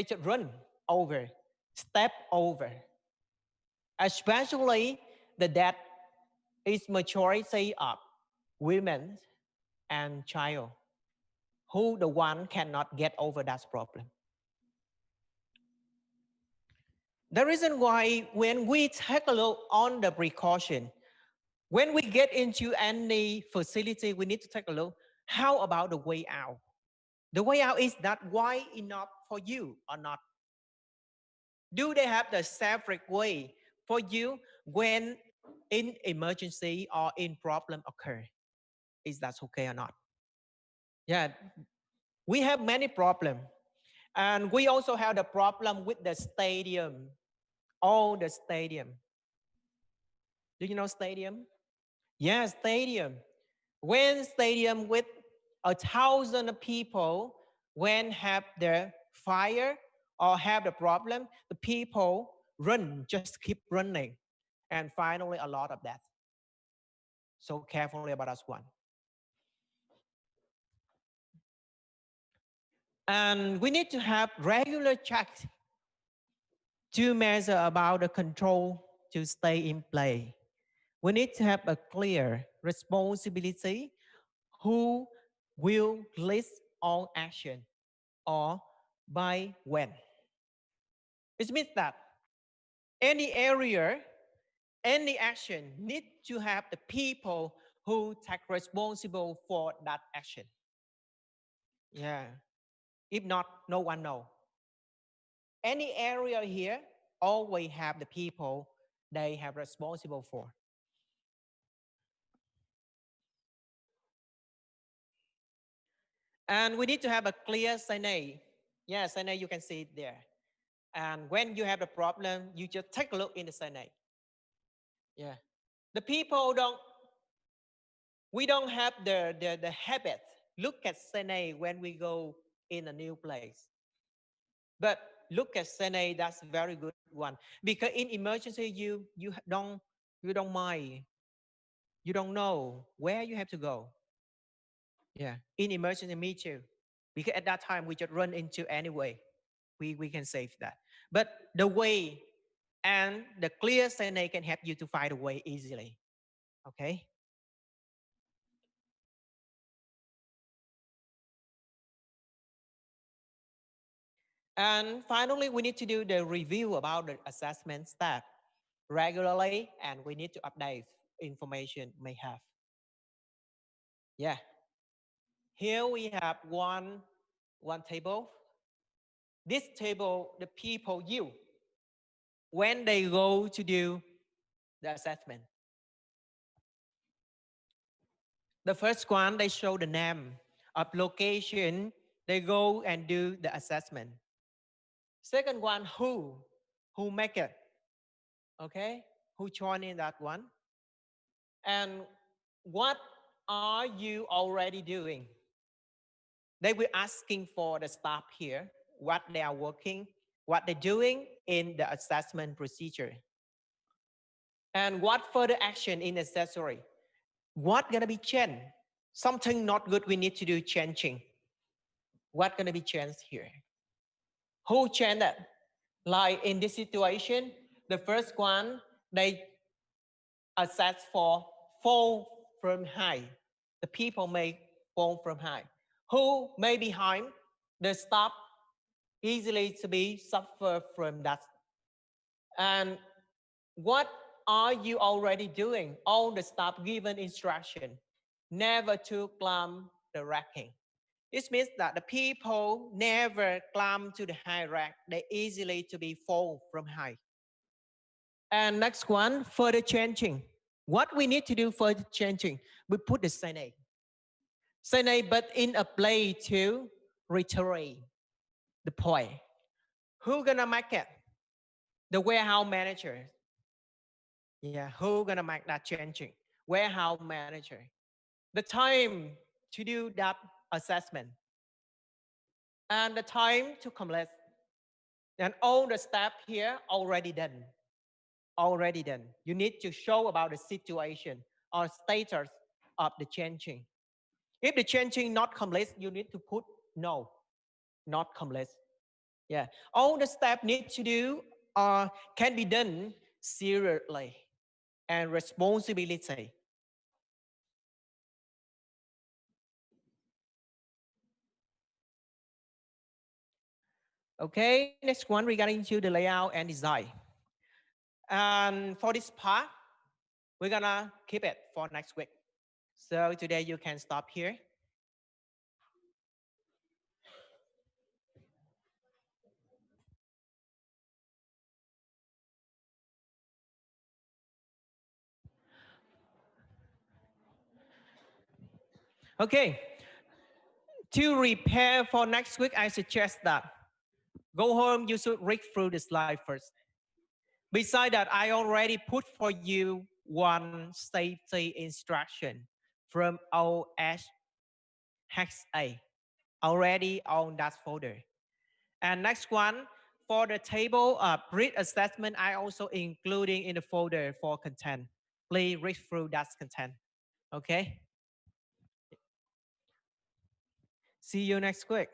just run over, step over. Especially the death is majority of women and child who the one cannot get over that problem. The reason why when we take a look on the precaution, when we get into any facility, we need to take a look. How about the way out? The way out is that wide enough for you or not? Do they have the separate way for you when in emergency or in problem occur? Is that okay or not? Yeah, we have many problems. And we also have the problem with the stadium. All the stadium. Do you know stadium? Yeah, stadium. When stadium with 1,000 people, when have the fire or have the problem, the people run, just keep running. And finally, a lot of that. So carefully about that one. And we need to have regular checks to measure about the control to stay in play. We need to have a clear responsibility who will list all action or by when. It means that any area, any action need to have the people who take responsible for that action. Yeah. If not, no one know. Any area here always have the people they have responsible for. And we need to have a clear signage. Yeah, signage, you can see it there. And when you have the problem, you just take a look in the signage. Yeah. The people we don't have the habit. Look at signage when we go in a new place. But look at signage, that's a very good one. Because in emergency, you don't mind. You don't know where you have to go. Yeah. In emergency, me too. Because at that time we just run into any way. We can save that. But the way And the clear CNA can help you to find a way easily. Okay. And finally, we need to do the review about the assessment step regularly, and we need to update information may have. Yeah. Here we have one table. This table, the people use when they go to do the assessment. The first one, they show the name of location. They go and do the assessment. Second one, who make it, okay? Who join in that one? And what are you already doing? They will asking for the staff here, what they are working, what they're doing in the assessment procedure. And what further action in accessory? What gonna be changed? Something not good we need to do changing. What gonna be changed here? Who changed that? Like in this situation, the first one, they assess for fall from high. The people may fall from high. Who may be behind? The staff easily to be suffer from that. And what are you already doing? All the staff given instruction, never to climb the racking. This means that the people never climb to the high rack. They easily to be fall from high. And next one, further changing. What we need to do for changing, we put the Senate, but in a play to reiterate the point. Who gonna make it? The warehouse manager. Yeah, who gonna make that changing? Warehouse manager. The time to do that assessment and the time to complete. And all the steps here already done. Already done. You need to show about the situation or status of the changing. If the changing not complete, you need to put no, not complete. Yeah, all the steps need to do can be done seriously and responsibility. Okay, next one regarding to the layout and design. And for this part, we're gonna keep it for next week. So today you can stop here. Okay, to prepare for next week, I suggest that go home, you should read through the slide first. Besides that, I already put for you one safety instruction from OSHA already on that folder. And next one, for the table of risk assessment, I also including in the folder for content. Please read through that content. Okay. See you next week.